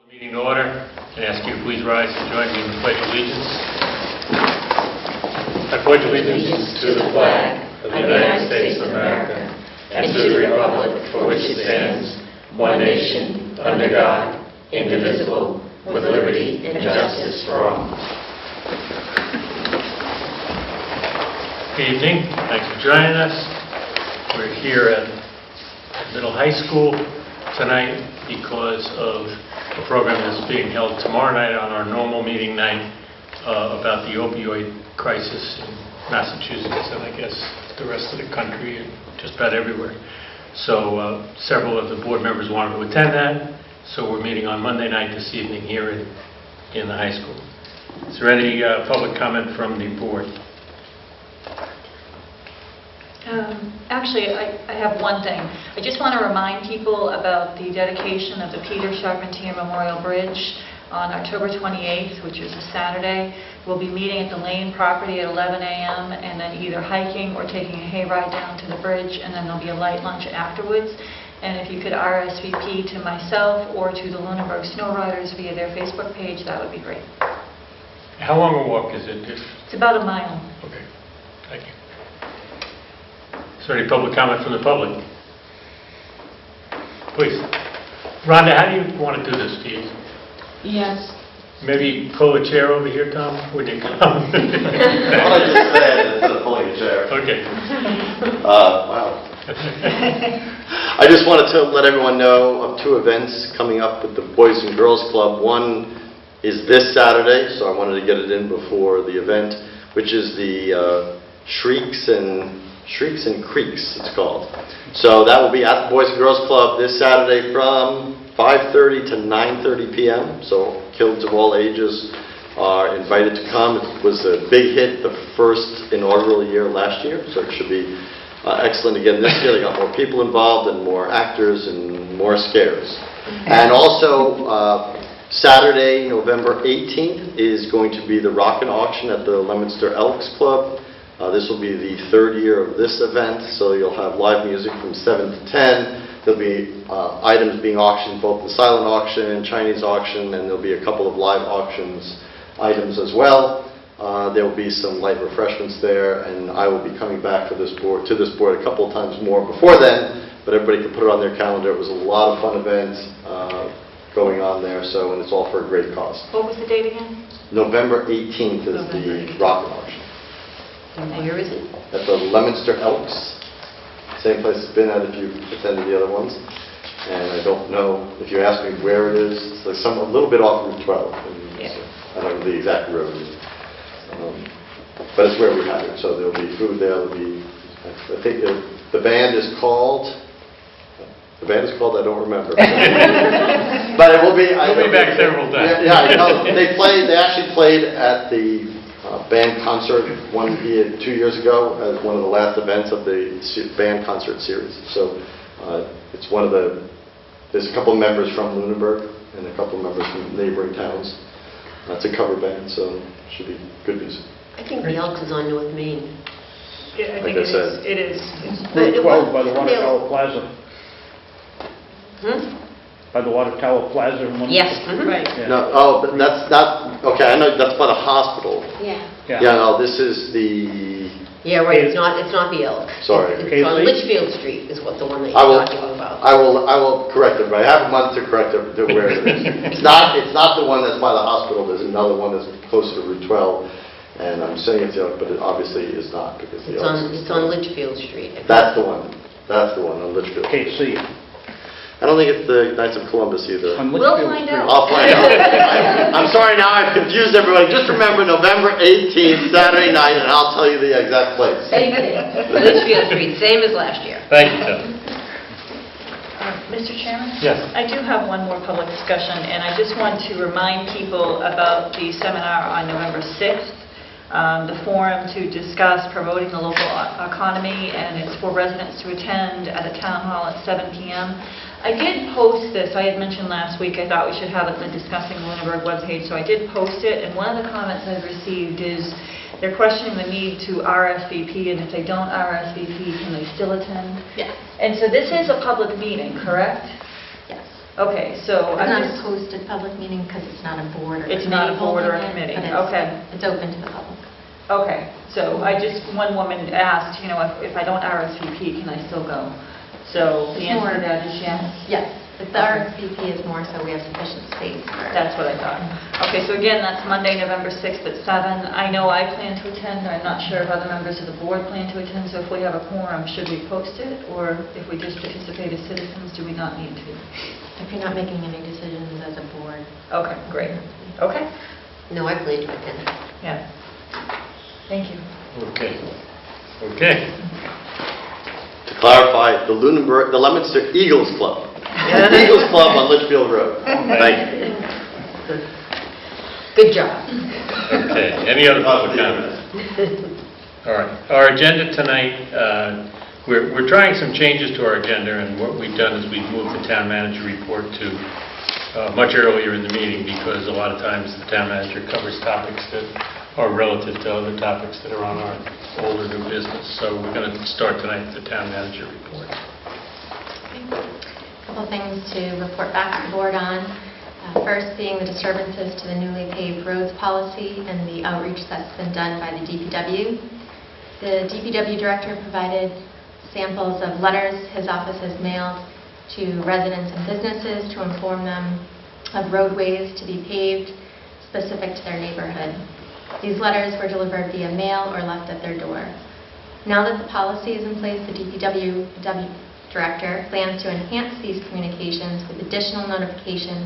Meeting to order, and ask you to please rise and join me in the Pledge of Allegiance. I pledge allegiance to the flag of the United States of America and to the republic for which it stands, one nation, under God, indivisible, with liberty and justice for all. Good evening. Thanks for joining us. We're here at Middle High School tonight because of a program that's being held tomorrow night on our normal meeting night about the opioid crisis in Massachusetts and I guess the rest of the country and just about everywhere. So several of the board members wanted to attend that, so we're meeting on Monday night this evening here in the high school. Is there any public comment from the board? Actually, I have one thing. I just want to remind people about the dedication of the Peter Charpentier Memorial Bridge on October 28th, which is a Saturday. We'll be meeting at the Lane property at 11 a.m. and then either hiking or taking a hayride down to the bridge, and then there'll be a light lunch afterwards. And if you could RSVP to myself or to the Lunenburg Snow Riders via their Facebook page, that would be great. How long a walk is it? It's about a mile. Okay, thank you. Is there any public comment from the public? Please. Rhonda, how do you want to do this, Steve? Yes. Maybe pull a chair over here, Tom, when you come. Why don't I just stand instead of pulling a chair? Okay. Wow. I just wanted to let everyone know of two events coming up with the Boys and Girls Club. One is this Saturday, so I wanted to get it in before the event, which is the Shrieks and Creeks, it's called. So that will be at the Boys and Girls Club this Saturday from 5:30 to 9:30 p.m. So kids of all ages are invited to come. It was a big hit the first inaugural year last year, so it should be excellent again this year. They got more people involved and more actors and more scares. And also Saturday, November 18th is going to be the Rockin' Auction at the Leominster Elks Club. This will be the third year of this event, so you'll have live music from 7 to 10. There'll be items being auctioned, both the silent auction, Chinese auction, and there'll be a couple of live auctions items as well. There will be some light refreshments there, and I will be coming back to this board a couple of times more before then, but everybody can put it on their calendar. It was a lot of fun events going on there, and it's all for a great cause. What was the date again? November 18th is the Rockin' Auction. And where is it? At the Leominster Elks. Same place it's been at if you've attended the other ones. And I don't know, if you ask me where it is, it's like a little bit off Route 12. Yeah. I don't know the exact road. But it's where we have it. So there'll be food there. There'll be, I think the band is called, I don't remember. But it will be. We'll be back several times. Yeah, they actually played at the band concert 2 years ago as one of the last events of the band concert series. So it's there's a couple of members from Lunenburg and a couple of members from neighboring towns. It's a cover band, so it should be good music. I think the Elks is on North Main. Yeah, I Like think I said. it is. Route 12 by the Water Tower Plaza. By the Water Tower Plaza. Yes. Right. Yeah. No, but that's not, okay, I know that's by the hospital. Yeah. Yeah, no, this is the, Yeah, right. It's not the Elk. Sorry. It's on KC? Litchfield Street is what the one that I you're will, talking about. I will correct it, but I have a month to correct it to where it is. It's not the one that's by the hospital. There's another one that's closer to Route 12, and I'm saying it's the Elk, but it obviously is not because the Elk. It's on Litchfield Street. That's the one. That's the one on Litchfield. KC. I don't think it's the Knights of Columbus either. On We'll Litchfield find Street. out. I'll find out. I'm sorry now I've confused everybody. Just remember November 18th, Saturday night, and I'll tell you the exact place. Same thing. Litchfield Street, same as last year. Thank you, Tom. Mr. Chairman? Yes. I do have one more public discussion, and I just want to remind people about the seminar on November 6th, the forum to discuss promoting the local economy, and it's for residents to attend at a town hall at 7 p.m. I did post this. I had mentioned last week I thought we should have it in the Discussing Lunenburg webpage, so I did post it, and one of the comments I've received is they're questioning the need to RSVP, and if they don't RSVP, can they still attend? Yes. And so this is a public meeting, correct? Yes. Okay, so It's I'm not a just... posted public meeting because it's not a board or committee. It's not a board or a holding it, committee, but it's- okay. It's open to the public. Okay, so one woman asked, if I don't RSVP, can I still go? So the It's answer to more- that is yes? Yes, but the Okay. RSVP is more so we have sufficient space for... That's what I thought. Okay, so again, that's Monday, November 6th at 7. I know I plan to attend. I'm not sure if other members of the board plan to attend, so if we have a quorum, should we post it? Or if we just participate as citizens, do we not need to? If you're not making any decisions as a board. Okay, great. Okay, No, I plan to attend. yeah. Thank you. Okay. Okay. To clarify, the Leominster Eagles Club. Eagles Club on Litchfield Road. Thank you. Good job. Okay, any other public comments? All right, our agenda tonight, we're trying some changes to our agenda, and what we've done is we've moved the town manager report to much earlier in the meeting, because a lot of times the town manager covers topics that are relative to other topics that are on our older new business. So we're going to start tonight with the town manager report. Couple things to report back to the board on. First being the disturbances to the newly paved roads policy and the outreach that's been done by the DPW. The DPW director provided samples of letters his office has mailed to residents and businesses to inform them of roadways to be paved specific to their neighborhood. These letters were delivered via mail or left at their door. Now that the policy is in place, the DPW director plans to enhance these communications with additional notification,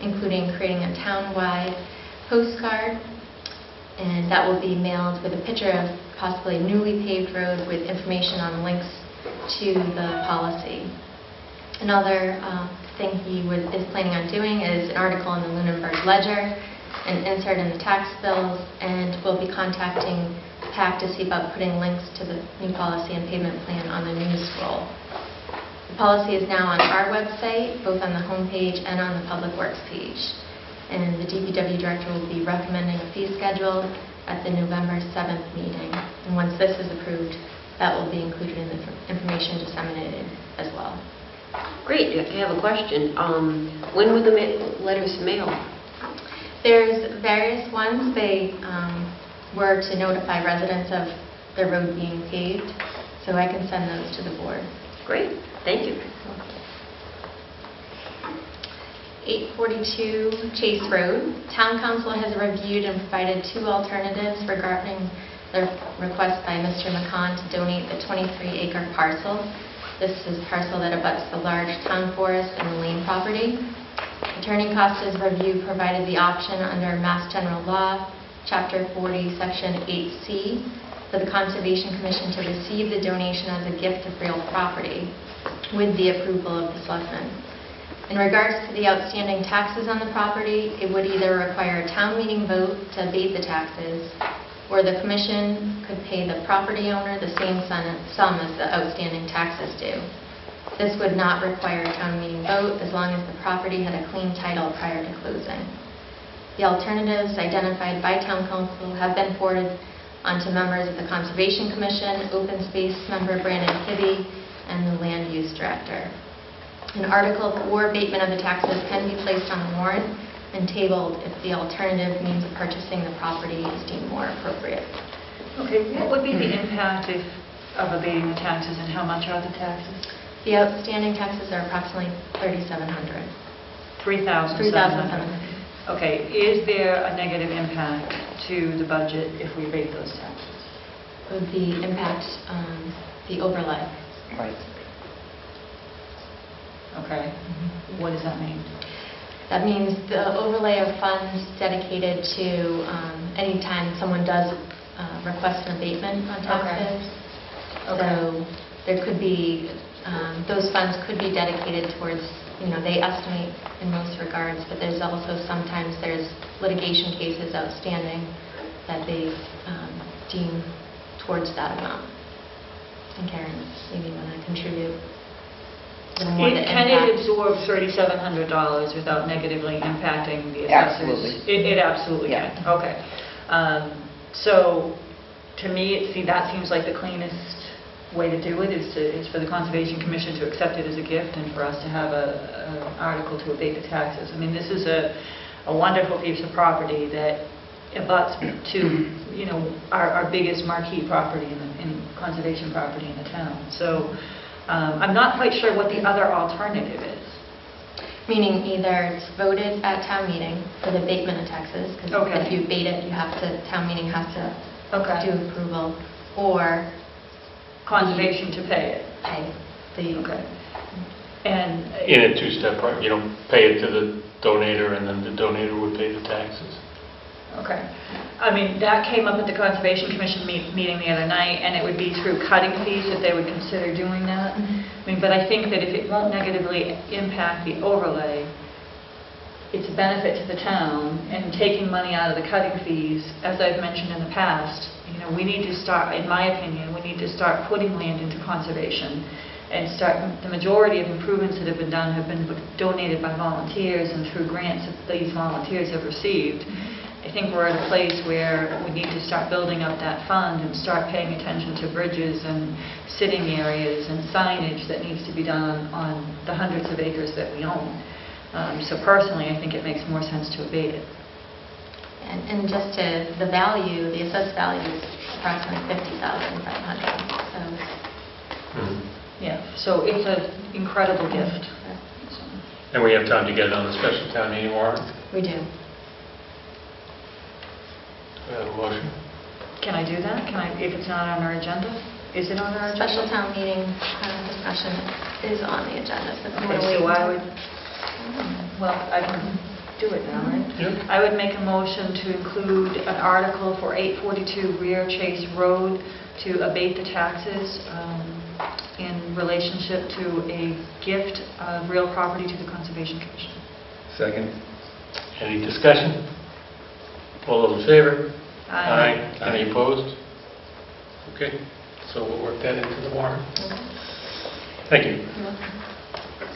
including creating a town-wide postcard, and that will be mailed with a picture of possibly a newly paved road with information on links to the policy. Another thing he is planning on doing is an article in the Lunenburg Ledger, an insert in the tax bills, and we'll be contacting PAC to see about putting links to the new policy and payment plan on the news scroll. The policy is now on our website, both on the homepage and on the Public Works page. And the DPW director will be recommending a fee schedule at the November 7th meeting. And once this is approved, that will be included in the information disseminated as well. Great, I have a question. When were the letters mailed? There's various ones. They were to notify residents of the road being paved, so I can send those to the board. Great, thank you. 842 Chase Road. Town Council has reviewed and provided two alternatives regarding the request by Mr. McCon to donate the 23-acre parcel. This is a parcel that abuts the large town forest and the lane property. Attorney Costa's review provided the option under Mass General Law, Chapter 40, Section 8C, for the Conservation Commission to receive the donation as a gift of real property with the approval of the Selectmen. In regards to the outstanding taxes on the property, it would either require a town meeting vote to abate the taxes, or the Commission could pay the property owner the same sum as the outstanding taxes due. This would not require a town meeting vote as long as the property had a clean title prior to closing. The alternatives identified by Town Council have been forwarded onto members of the Conservation Commission, Open Space member Brandon Hibby, and the Land Use Director. An article for abatement of the taxes can be placed on the warrant and tabled if the alternative means of purchasing the property is deemed more appropriate. Okay, what would be the impact of abating the taxes, and how much are the taxes? The outstanding taxes are approximately $3,700. $3,700. Okay, is there a negative impact to the budget if we abate those taxes? Would the impact the overlay? Right. Okay, what does that mean? That means the overlay of funds dedicated to any time someone does request an abatement on taxes. Okay. So there could be, those funds could be dedicated towards, they estimate in most regards, but there's also sometimes there's litigation cases outstanding that they deem towards that amount. And Karen, maybe want to contribute a little more the Can it impact. absorb $3,700 without negatively impacting the assessors? Absolutely. It absolutely Yeah. can. Okay. So to me, that seems like the cleanest way to do it is for the Conservation Commission to accept it as a gift and for us to have an article to abate the taxes. I mean, this is a wonderful piece of property that abuts to, you know, our biggest marquee property in conservation property in the town. So I'm not quite sure what the other alternative is. Meaning either it's voted at town meeting for the abatement of taxes, because Okay. if you abate it, town meeting has to Okay. do approval, or Conservation to pay it. pay the... Okay. And In a two-step part, you don't pay it to the donator, and then the donator would pay the taxes. okay. I mean, that came up at the Conservation Commission meeting the other night, and it would be through cutting fees if they would consider doing that. I mean, but I think that if it won't negatively impact the overlay, it's a benefit to the town, and taking money out of the cutting fees, as I've mentioned in the past, you know, we need to start, in my opinion, we need to start putting land into conservation and start, the majority of improvements that have been done have been donated by volunteers and through grants that these volunteers have received. I think we're at a place where we need to start building up that fund and start paying attention to bridges and sitting areas and signage that needs to be done on the hundreds of acres that we own. So personally, I think it makes more sense to abate it. And just to the value, the assessed value is approximately $50,500. So Yeah, so it's an incredible gift. So, And we have time to get it on the special town meeting warrant. we do. Do I have a motion? can I do that? Can I, if it's not on our agenda? Is it on our agenda? Special town meeting discussion is on the agenda. So if you want to Okay, so wait I until- would, well, I can do it now, right? Yep. I would make a motion to include an article for 842 Rear Chase Road to abate the taxes in relationship to a gift of real property to the Conservation Commission. Second. Any discussion? All those in favor? Aye. Any opposed? Okay, so we'll work that into the warrant. Thank you.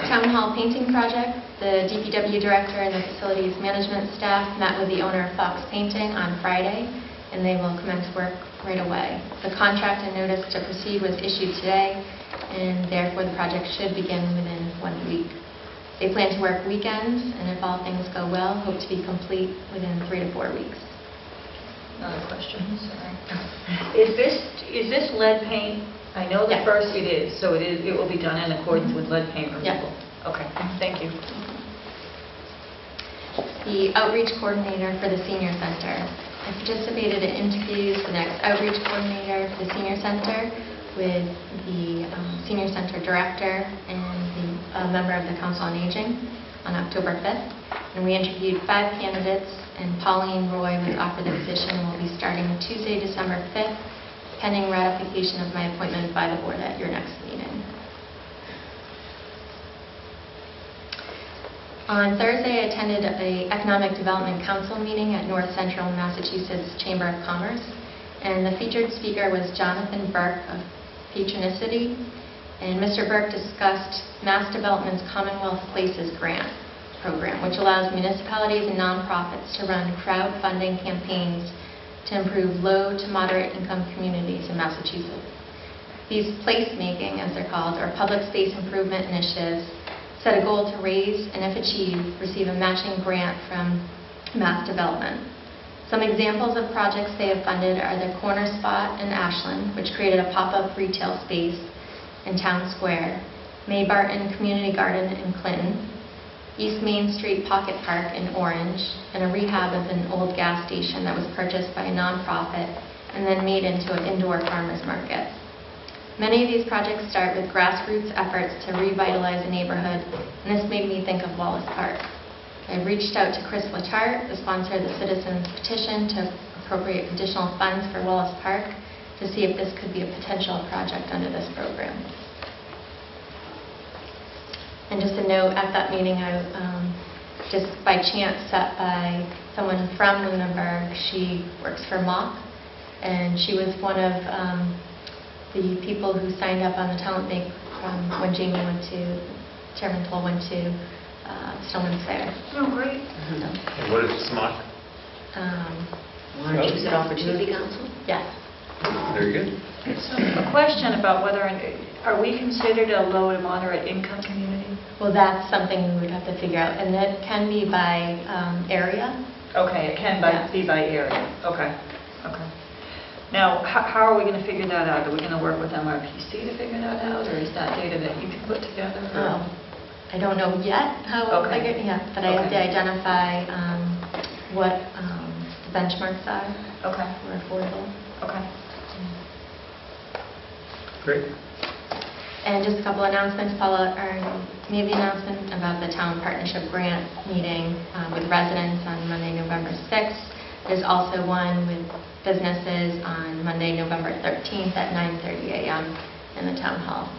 Town Hall painting project, the DPW director and the facilities management staff met with the owner of Fox Painting on Friday, and they will commence work right away. The contract and notice to proceed was issued today, and therefore the project should begin within 1 week. They plan to work weekends, and if all things go well, hope to be complete within 3 to 4 weeks. Another question, sorry. Is this lead paint? I know the Yes. first it is, so it will be done in accordance with lead paint Yes. removal? Okay, thank you. The outreach coordinator for the senior center. I participated in interviews for the next outreach coordinator for the senior center with the senior center director and a member of the Council on Aging on October 5th. And we interviewed 5 candidates, and Pauline Roy was offered the position and will be starting Tuesday, December 5th, pending ratification of my appointment by the board at your next meeting. On Thursday, I attended an Economic Development Council meeting at North Central Massachusetts Chamber of Commerce, and the featured speaker was Jonathan Burke of Patronicity, and Mr. Burke discussed Mass Development's Commonwealth Places Grant program, which allows municipalities and nonprofits to run crowdfunding campaigns to improve low to moderate income communities in Massachusetts. These placemaking, as they're called, or public space improvement initiatives, set a goal to raise and, if achieved, receive a matching grant from Mass Development. Some examples of projects they have funded are the Corner Spot in Ashland, which created a pop-up retail space in Town Square, May Barton Community Garden in Clinton, East Main Street Pocket Park in Orange, and a rehab of an old gas station that was purchased by a nonprofit and then made into an indoor farmers market. Many of these projects start with grassroots efforts to revitalize a neighborhood, and this made me think of Wallace Park. I reached out to Chris Letarte, the sponsor of the citizens petition to appropriate additional funds for Wallace Park, to see if this could be a potential project under this program. And just a note, at that meeting, I just by chance sat by someone from Lunenburg. She works for MOC, and she was one of the people who signed up on the talent bank when Jamie went to, Chairman Toll went to Stillman's Fair. Oh, great. And what is SMOC? Massachusetts Opportunity Council? Yes. Very good. So a question about whether, are we considered a low to moderate income community? Well, that's something we would have to figure out, and that can be by area. Okay, it can Yeah. be by area. Okay, okay. Now, how are we going to figure that out? Are we going to work with MRPC to figure that out, or is that data that you can put together? or- I don't know yet how we'll Okay. figure it, yeah, but I have to Okay. identify what the benchmarks are Okay, for affordable. okay. Great. And just a couple announcements, Paula, made the announcement about the town partnership grant meeting with residents on Monday, November 6th. There's also one with businesses on Monday, November 13th at 9:30 a.m. in the town hall.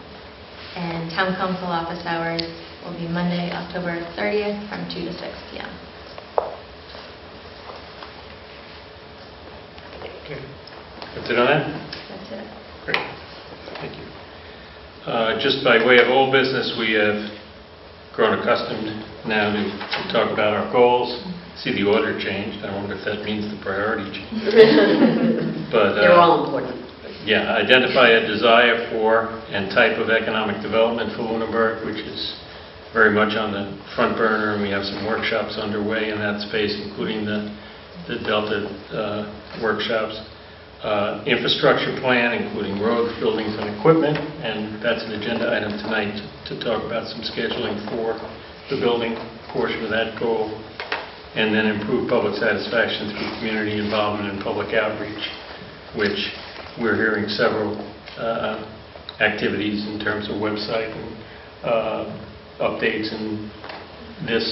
And town council office hours will be Monday, October 30th from 2 to 6 p.m. Okay. That's it on that? That's it. Great. Thank you. Just by way of old business, we have grown accustomed now to talk about our goals. See the order changed. I wonder if that means the priority changed. But They're all important. yeah, identify a desire for and type of economic development for Lunenburg, which is very much on the front burner, and we have some workshops underway in that space, including the Delta workshops. Infrastructure plan, including roads, buildings, and equipment, and that's an agenda item tonight to talk about some scheduling for the building portion of that goal. And then improve public satisfaction through community involvement and public outreach, which we're hearing several activities in terms of website and updates and this,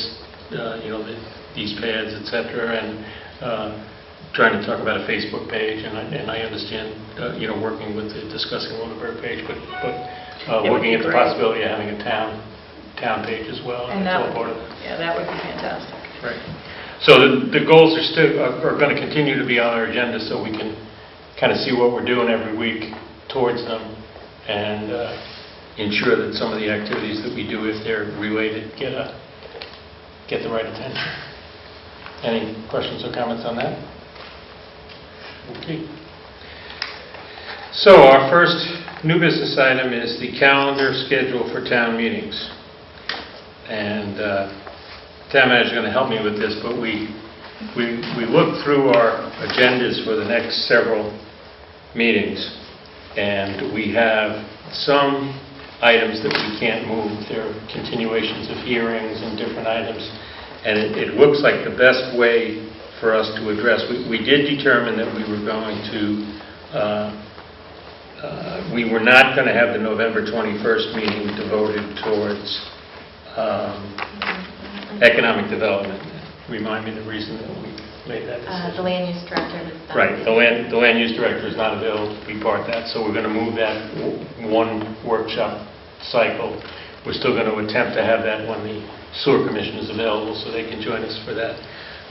these pads, etc., and trying to talk about a Facebook page, and I understand, working with the Discussing Lunenburg page, but looking at the possibility of having a town page as well, and it's all part of it. Yeah, that would be fantastic. Right. So the goals are going to continue to be on our agenda, so we can kind of see what we're doing every week towards them, and ensure that some of the activities that we do, if they're related, get the right attention. Any questions or comments on that? Okay. So our first new business item is the calendar schedule for town meetings. And town manager is going to help me with this, but we looked through our agendas for the next several meetings, and we have some items that we can't move. There are continuations of hearings and different items, and it looks like the best way for us to address. We did determine that we were going to, we were not going to have the November 21st meeting devoted towards economic development. Remind me the reason that we made that decision. The land use director was done. Right, the land use director is not available to be part of that, so we're going to move that one workshop cycle. We're still going to attempt to have that when the sewer commission is available, so they can join us for that.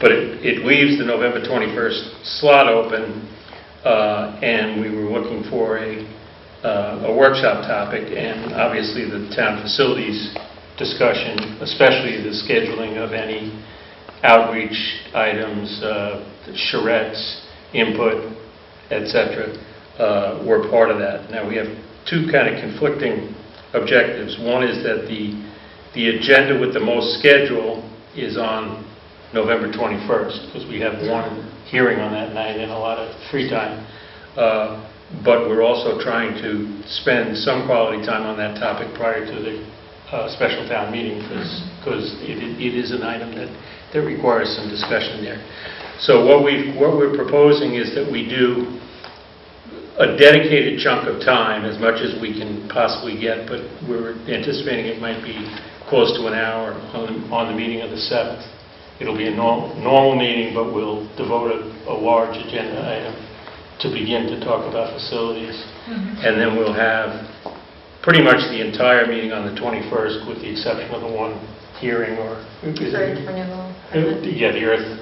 But it leaves the November 21st slot open, and we were looking for a workshop topic, and obviously the town facilities discussion, especially the scheduling of any outreach items, charrettes, input, etc., were part of that. Now we have two kind of conflicting objectives. One is that the agenda with the most schedule is on November 21st, because we have one hearing on that night and a lot of free time. But we're also trying to spend some quality time on that topic prior to the special town meeting, because it is an item that requires some discussion there. So what we're proposing is that we do a dedicated chunk of time, as much as we can possibly get, but we're anticipating it might be close to an hour on the meeting of the 7th. It'll be a normal meeting, but we'll devote a large agenda item to begin to talk about facilities. And then we'll have pretty much the entire meeting on the 21st, with the exception of the one hearing, or... Earth renewal. Yeah, the earth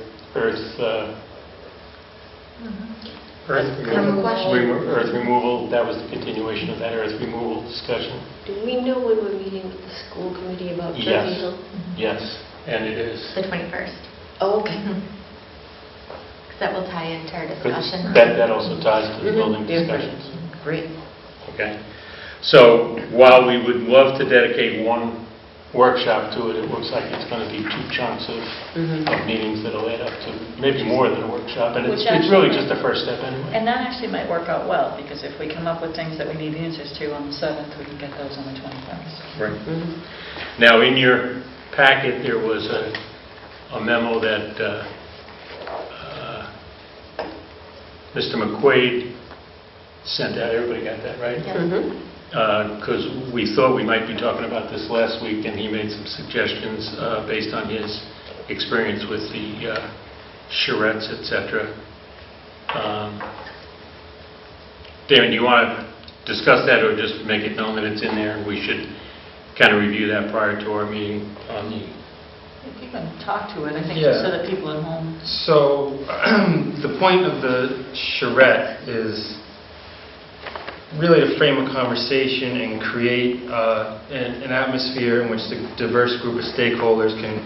removal, that was the continuation of that earth removal discussion. Do we know when we're meeting with the school committee about Yes. Hill? Yes, and it is. The 21st. Oh, okay. So that will tie into our 'Cause discussion. that also ties to the building Yeah. discussions. Great. Okay? So while we would love to dedicate one workshop to it, it looks like it's going to be two chunks of meetings that'll add up to maybe more than a workshop. And it's really just the first step anyway. And that actually might work out well, because if we come up with things that we need answers to on the 7th, we can get those on the 21st. Right. Now, in your packet, there was a memo that Mr. McQuaid sent out. Everybody got that, right? Because we thought we might be talking about this last week, and he made some suggestions based on his experience with the charrettes, et cetera. Damon, do you want to discuss that, or just make it known that it's in there? We should kind of review that prior to our meeting on the... If you can talk to it, I think, Yeah. so that people at home... So, the point of the charrette is really to frame a conversation and create an atmosphere in which the diverse group of stakeholders can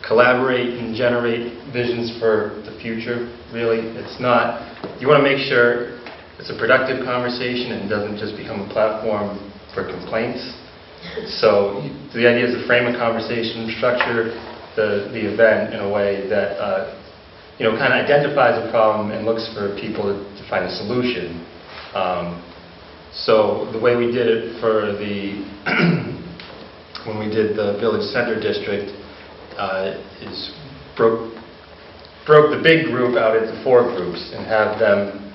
collaborate and generate visions for the future. Really, it's not... You want to make sure it's a productive conversation and doesn't just become a platform for complaints. So the idea is to frame a conversation, structure the event in a way that kind of identifies a problem and looks for people to find a solution. So the way we did it for the when we did the Village Center District is broke the big group out into 4 groups and have them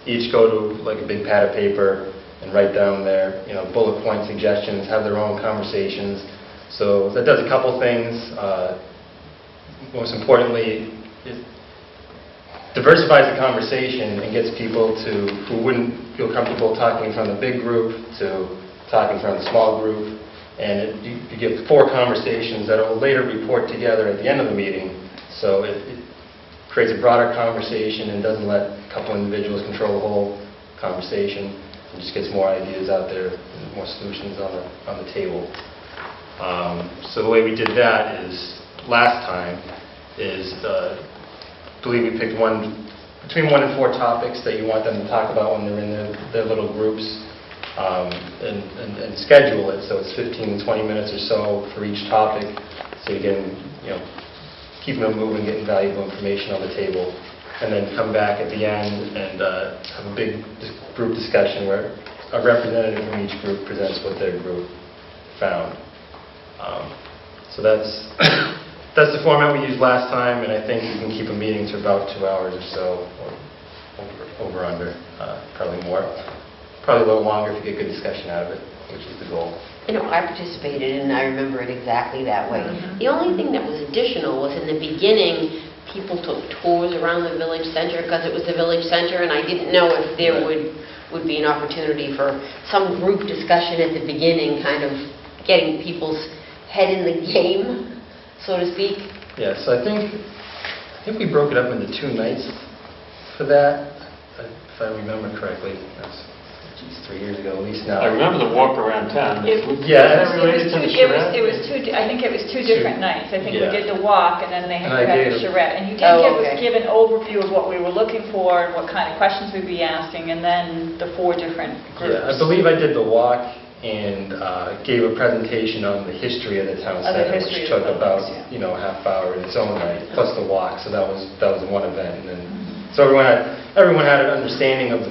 each go to like a big pad of paper and write down their bullet point suggestions, have their own conversations. So that does a couple things. Most importantly, it diversifies the conversation and gets people who wouldn't feel comfortable talking in front of the big group to talking in front of the small group. And you get 4 conversations that will later report together at the end of the meeting. So it creates a broader conversation and doesn't let a couple individuals control the whole conversation. It just gets more ideas out there, and more solutions on the table. So the way we did that is, last time, I believe we picked between 1 and 4 topics that you want them to talk about when they're in their little groups, and schedule it so it's 15 to 20 minutes or so for each topic, so you can keep them moving, getting valuable information on the table, and then come back at the end and have a big group discussion where a representative from each group presents what their group found. So that's the format we used last time, and I think you can keep a meeting to about 2 hours or so, or over under, probably more. Probably a little longer if you get good discussion out of it, which is the goal. I participated and I remember it exactly that way. The only thing that was additional was in the beginning, people took tours around the village center because it was the village center, and I didn't know if there would be an opportunity for some group discussion at the beginning, kind of getting people's head in the game, so to speak. Yeah, so I think we broke it up into 2 nights for that, if I remember correctly. That's 3 years ago, at least now. I remember the walk around town. Yeah, Is that related to the charrette? I think it was two different nights. I think we Yeah. did the walk, and then they And had I the gave- charrette. And you did okay. give an overview of what we were looking for, and what kind of questions we'd be asking, and then the 4 different groups. Yeah, I believe I did the walk and gave a presentation on the history of the town Of the center, history which of took the about buildings, a half hour in its own right, plus the walk. So that was one event, and then so everyone had an understanding of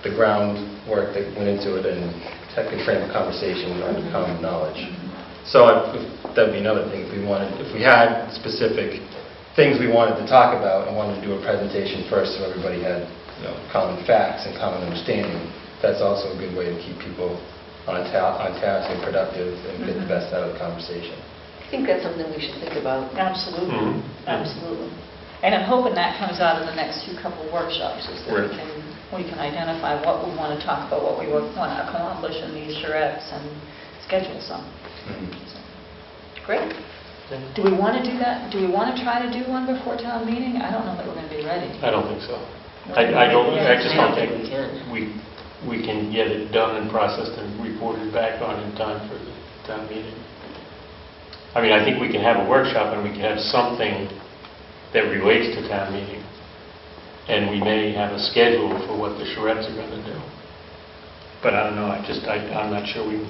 the groundwork that went into it, and could frame a conversation on common knowledge. So that'd be another thing if we had specific things we wanted to talk about and wanted to do a presentation first, so everybody had common facts and common understanding. That's also a good way to keep people on task and productive and get the best out of the conversation. I think that's something we should think about. Absolutely, absolutely. And I'm hoping that comes out of the next couple workshops, is that Right. we can identify what we want to talk about, what we want to accomplish in these charrettes, and schedule some. So, great. Do we want to do that? Do we want to try to do one before town meeting? I don't know that we're going to be ready. I don't think so. No, I just don't think we can. we can get it done and processed and reported back on in time for the town meeting. I mean, I think we can have a workshop and we can have something that relates to town meeting. and we may have a schedule for what the charrettes are going to do. But I don't know, I'm not sure we...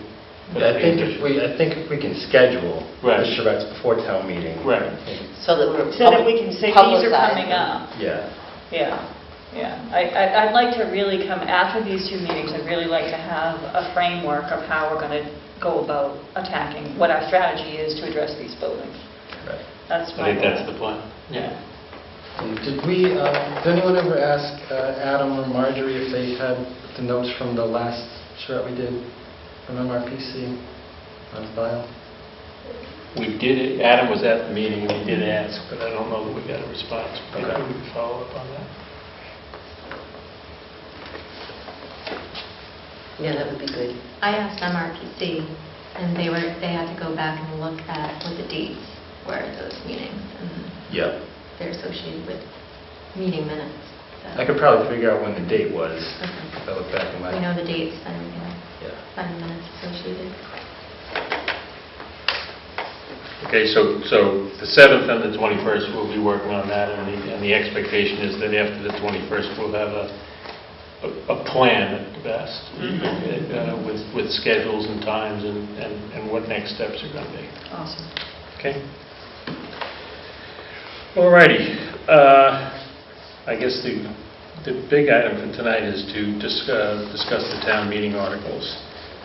I think if we can schedule Right. the charrettes before town meeting. Right. So that we're So that we can say, these are publicizing. coming up. Yeah. Yeah. I'd like to really come, after these two meetings, I'd really like to have a framework of how we're going to go about attacking, what our strategy is to address these buildings. Right. That's I my think that's the goal. plan. Yeah. And did anyone ever ask Adam or Marjorie if they had the notes from the last charrette we did from MRPC on file? We did it, Adam was at the meeting and he did ask, but I don't know that we got a response. Maybe Okay. we can follow up on that. Yeah, that would be good. I asked MRPC, and they had to go back and look at what the dates were of those meetings, and Yep. they're associated with meeting minutes. So I could probably figure out when the date was Okay. if I look back in my... we know the dates, then we can Yeah. find the minutes associated. Okay, so the 7th and the 21st, we'll be working on that, and the expectation is that after the 21st, we'll have a plan at best, with schedules and times and what next steps are going to be. Awesome. Okay? All righty. I guess the big item for tonight is to discuss the town meeting articles.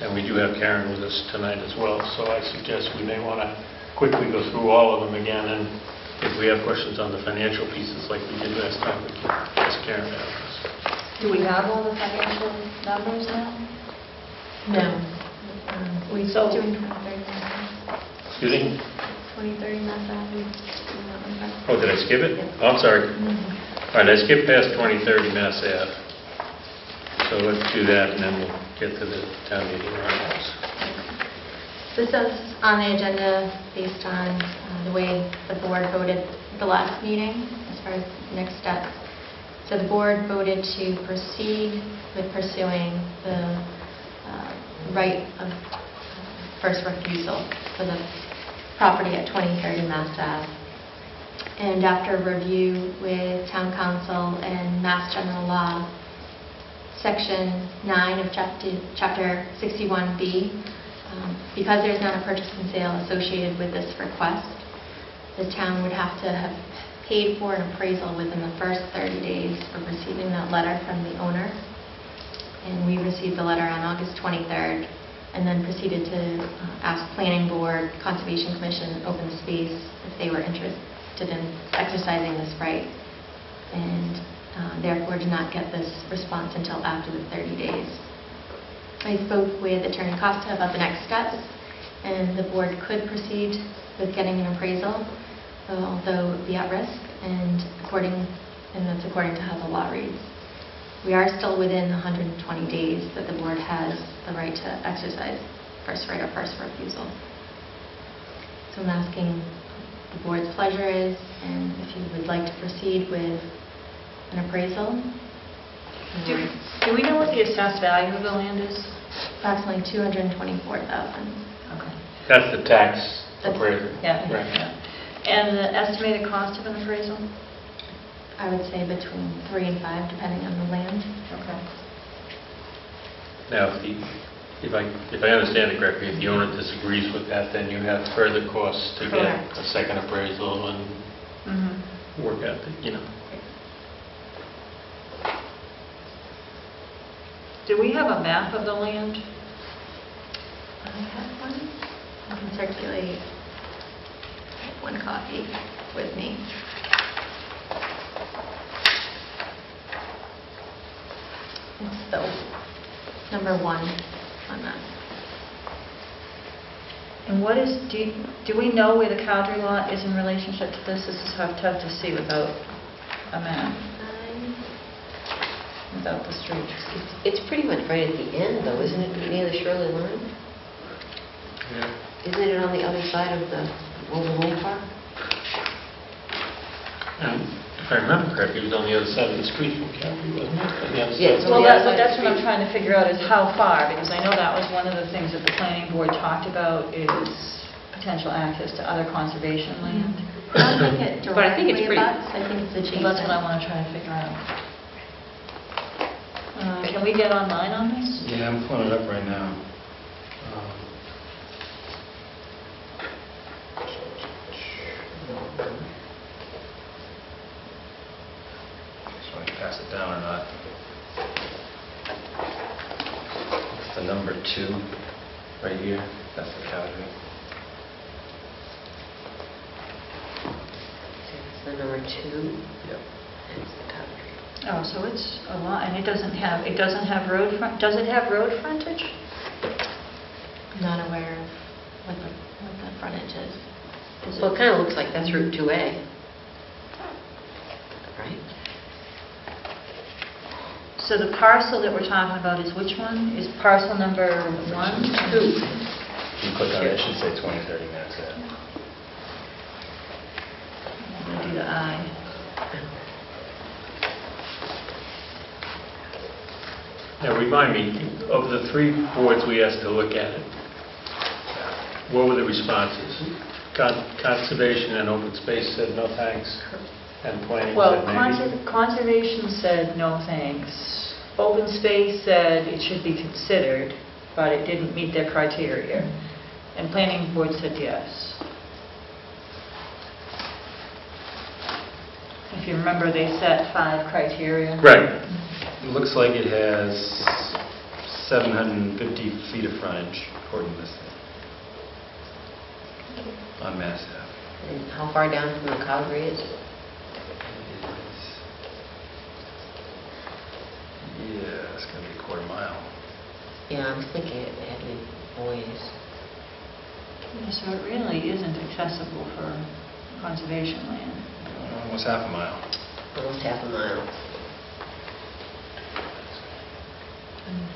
And we do have Karen with us tonight as well, so I suggest we may want to quickly go through all of them again, and if we have questions on the financial pieces like we did last time, we can ask Karen about this. Do we have all the financial numbers now? No. We So- doing 2030 Mass Excuse me? 2030 Mass Ave, we doing that one first? Oh, did I skip it? Yeah. Oh, I'm sorry. Mhm. All right, I skipped past 2030 Mass Ave. So let's do that, and then we'll get to the town meeting articles. This is on the agenda based on the way the board voted at the last meeting as far as next steps. So the board voted to proceed with pursuing the right of first refusal for the property at 2030 Mass Ave. And after review with Town Council and Mass General Law, Section 9 of Chapter 61B, because there's not a purchase and sale associated with this request, the town would have to have paid for an appraisal within the first 30 days of receiving that letter from the owner. And we received the letter on August 23rd, and then proceeded to ask Planning Board, Conservation Commission, Open Space if they were interested in exercising this right. And therefore did not get this response until after the 30 days. I spoke with Attorney Costa about the next steps, and the board could proceed with getting an appraisal, although it would be at risk, and that's according to how the law reads. We are still within 120 days that the board has the right to exercise right of first refusal. So I'm asking the board's pleasure is, and if you would like to proceed with an appraisal. Do we know what the assessed value of the land is? Approximately $224,000. Okay. That's the tax That's- appraisal. Yeah. Right. Yeah. And the estimated cost of an appraisal? I would say between 3 and 5, depending on the land. Okay. Now, if I understand it correctly, if the owner disagrees with that, then you have further costs to get Correct. a second appraisal and Mm-hmm. work out the. Do we have a map of the land? I have one. I can circulate one copy with me. It's the number 1 on that. And what is, do we know where the Cowdery lot is in relationship to this? This is tough to see without a map, without the streets. It's pretty much right at the end, though, isn't it, near the Shirley line? Yeah. Isn't it on the other side of the mobile home park? And if I remember correctly, it was on the other side of the street from Calgary, wasn't it? On the other side. Yeah, it's on Well, the other side of that's the what I'm street. trying to figure out, is how far, because I know that was one of the things that the planning board talked about, is potential access to other conservation land. I don't think it But I think it's directly pretty- abuts. I think it's adjacent. Well, that's what I want to try to figure out. can we get online on this? Yeah, I'm pulling it up right now. Just want to pass it down or not. It's the number 2 right here. That's the Calgary. It's the number 2. Yep. That's the country. Oh, so it's a lot, and it doesn't have road front, does it have road frontage? I'm not aware of what the frontage is. Well, it kind of looks like that's Route 2A. Right? So the parcel that we're talking about is which one? Is parcel number 1, 2? If you click on it, it should say 20, 30 minutes. I'm going to do the I. Now, remind me, of the 3 boards we asked to look at it, what were the responses? Conservation and open space said no thanks, and planning Well, said maybe? conservation said no thanks. Open space said it should be considered, but it didn't meet their criteria. And planning board said yes. If you remember, they set 5 criteria. Right. It looks like it has 750 feet of frontage, according to this thing, on Mass Ave. And how far down from the Calgary is it? Yeah, it's going to be a quarter mile. Yeah, I was thinking it had been ways. Yeah, so it really isn't accessible for conservation land. Almost half a mile. Almost half a mile.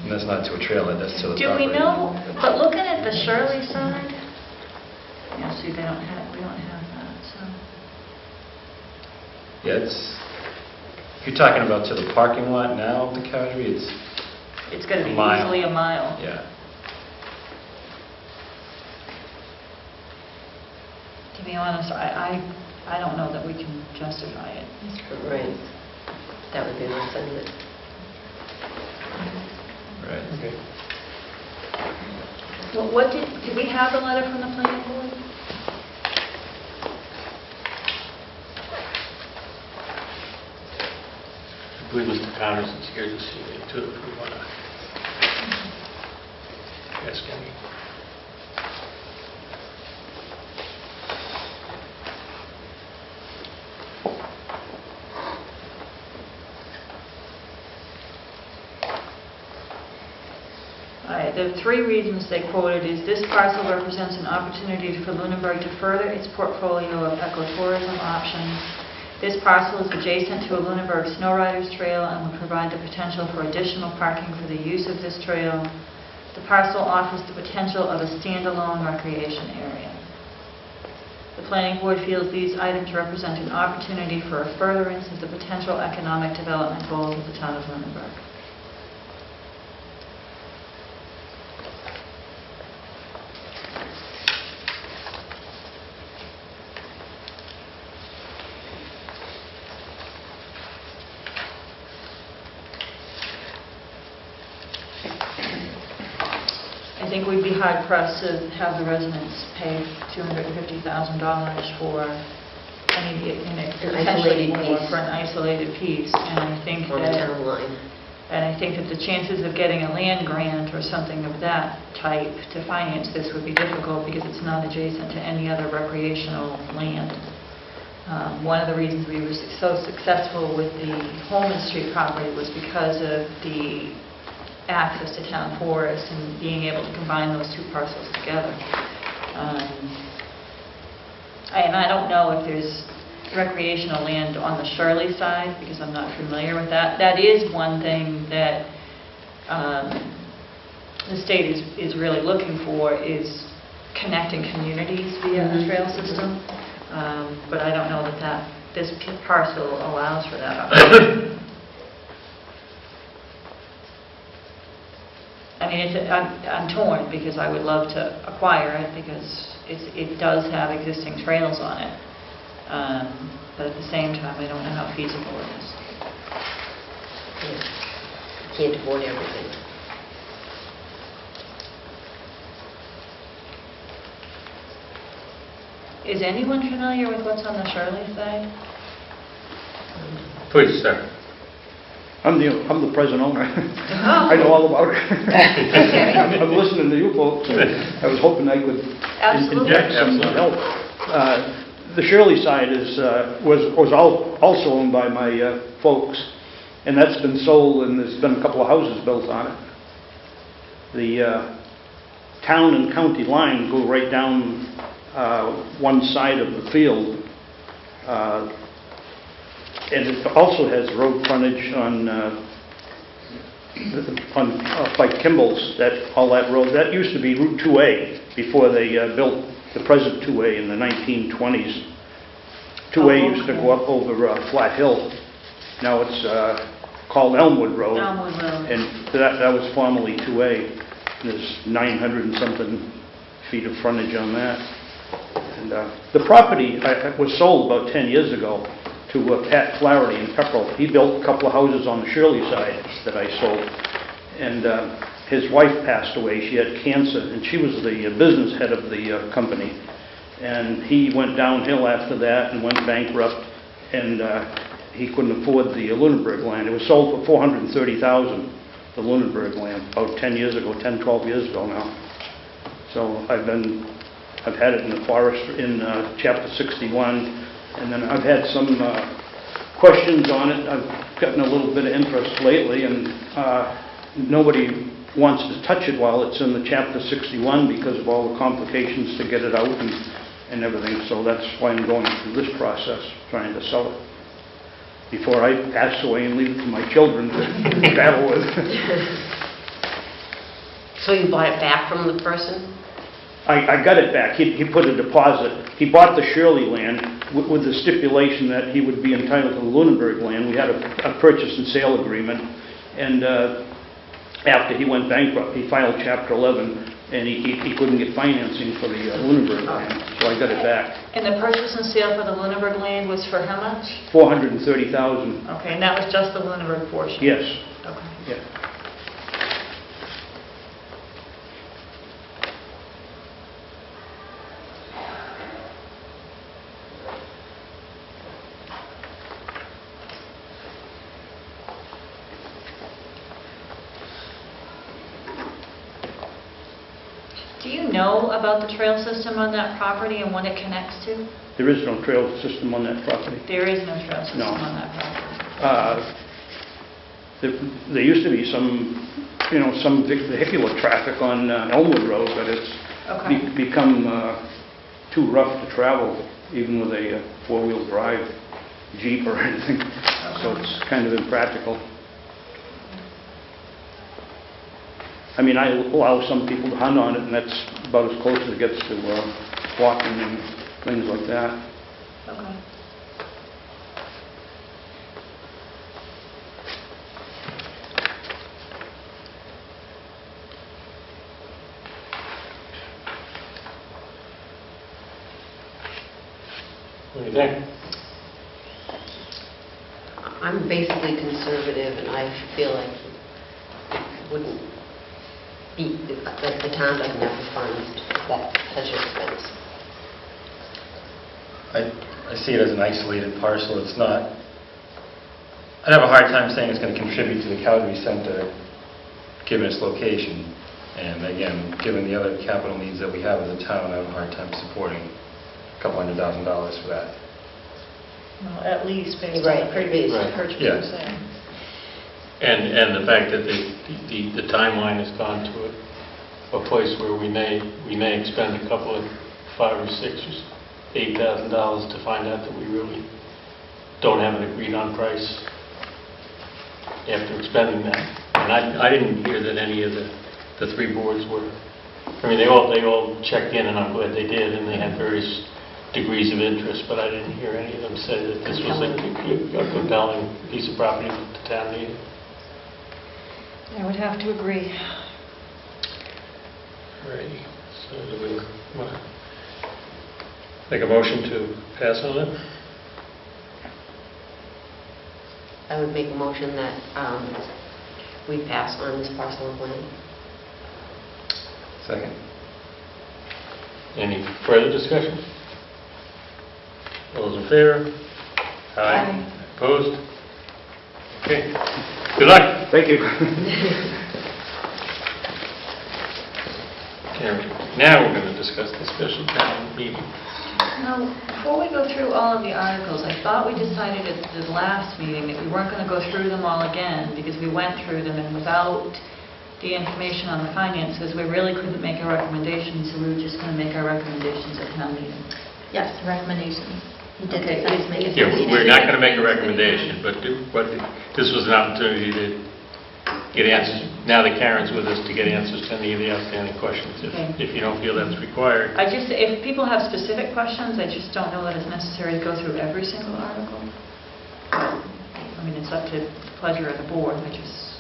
And that's not to a trailhead, that's to the Do property. we know, but looking at the Shirley side, yeah, see, we don't have that, so. Yeah, it's, if you're talking about to the parking lot now of the Calgary, It's going to be A mile. easily a mile. yeah. To be honest, I don't know that we can justify it. Right. That would be my sentiment. Right. Okay. Well, what did we have a letter from the planning board? I believe Mr. Connerson's here this evening, too, if we want to ask any. All right, the 3 reasons they quoted is this parcel represents an opportunity for Lunenburg to further its portfolio of ecotourism options. This parcel is adjacent to a Lunenburg snow riders trail and would provide the potential for additional parking for the use of this trail. The parcel offers the potential of a standalone recreation area. The planning board feels these items represent an opportunity for a furtherance of the potential economic development goals of the town of Lunenburg. I think we'd be hard pressed to have the residents pay $250,000 for any, potentially isolated more piece. for an isolated piece. And I think On the that, town line. and I think that the chances of getting a land grant or something of that type to finance this would be difficult because it's not adjacent to any other recreational land. One of the reasons we were so successful with the Holman Street property was because of the access to town forest and being able to combine those 2 parcels together. And I don't know if there's recreational land on the Shirley side, because I'm not familiar with that. That is one thing that the state is really looking for, is connecting communities via a trail system. But I don't know that this parcel allows for that. I mean, I'm torn because I would love to acquire it because it does have existing trails on it. But at the same time, I don't know how feasible it is. can't afford everything. Is anyone familiar with what's on the Shirley side? Please, sir. I'm the present owner. Oh. I know all about it. Okay. I'm listening to you folks. I was hoping I could Absolutely. inject some Absolutely. help. The Shirley side was also owned by my folks, and that's been sold, and there's been a couple of houses built on it. The town and county line go right down one side of the field. And it also has road frontage on by Kimball's, all that road. That used to be Route 2A before they built the present 2A in the 1920s. 2A used to go up over Flat Hill. Now it's called Elmwood Road. Elmwood Road. And that was formerly 2A. There's 900 and something feet of frontage on that. And the property was sold about 10 years ago to Pat Flaherty in Pepperell. He built a couple of houses on the Shirley side that I sold. And his wife passed away. She had cancer, and she was the business head of the company. And he went downhill after that and went bankrupt, and he couldn't afford the Lunenburg land. It was sold for $430,000, the Lunenburg land, about 10 years ago, 10, 12 years ago now. So I've had it in the forest in Chapter 61. And then I've had some questions on it. I've gotten a little bit of interest lately, and nobody wants to touch it while it's in the Chapter 61 because of all the complications to get it out and everything. So that's why I'm going through this process, trying to sell it before I pass away and leave it to my children to battle with. So you bought it back from the person? I got it back. He put a deposit. He bought the Shirley land with the stipulation that he would be entitled to the Lunenburg land. We had a purchase and sale agreement, and after he went bankrupt, he filed Chapter 11, and he couldn't get financing for the Lunenburg land, so I got it back. And the purchase and sale for the Lunenburg land was for how much? $430,000. Okay, and that was just the Lunenburg portion? Yes. Okay. Yeah. Do you know about the trail system on that property and what it connects to? There is no trail system on that property. There is no trail system No. on that property. There used to be some vehicular traffic on Elmwood Road, but it's Okay. become too rough to travel, even with a four-wheel drive Jeep or anything. So it's kind of impractical. I mean, I allow some people to hunt on it, and that's about as close as it gets to walking and things like that. Okay. What do you think? I'm basically conservative, and I feel like it wouldn't be, the town doesn't have to fund that such expense. I see it as an isolated parcel. It's not, I'd have a hard time saying it's going to contribute to the Calgary Center, given its location. And again, given the other capital needs that we have as a town, I have a hard time supporting $200,000 for that. Well, at least based on Right, the previous right. purchase Yes. and sale. And the fact that the timeline has gone to a place where we may expend a couple of $5,000 or $6,000 or $8,000 to find out that we really don't have an agreed on price after expending that. And I didn't hear that any of the three boards were, I mean, they all checked in, and I'm glad they did, and they had various degrees of interest, but I didn't hear any of them say that this was a compelling piece of property that the town needed. I would have to agree. Alrighty, so do we want to make a motion to pass on it? I would make a motion that we pass on this parcel of land. Second. Any further discussion? All those in favor? Aye. Opposed? Okay. Good luck. Thank you. Karen. Now we're going to discuss the special town meeting. Now, before we go through all of the articles, I thought we decided at the last meeting that we weren't going to go through them all again, because we went through them, and without the information on the finances, we really couldn't make a recommendation, so we were just going to make our recommendations at town meeting. Yes, recommendations. You did Okay, decide to make it. Yeah, we're not going to make a recommendation, but this was an opportunity to get answers, now that Karen's with us, to get answers to any of the outstanding questions, Okay. if you don't feel that's required. If people have specific questions, I just don't know that it's necessary to go through every single article. I mean, it's up to the pleasure of the board, I just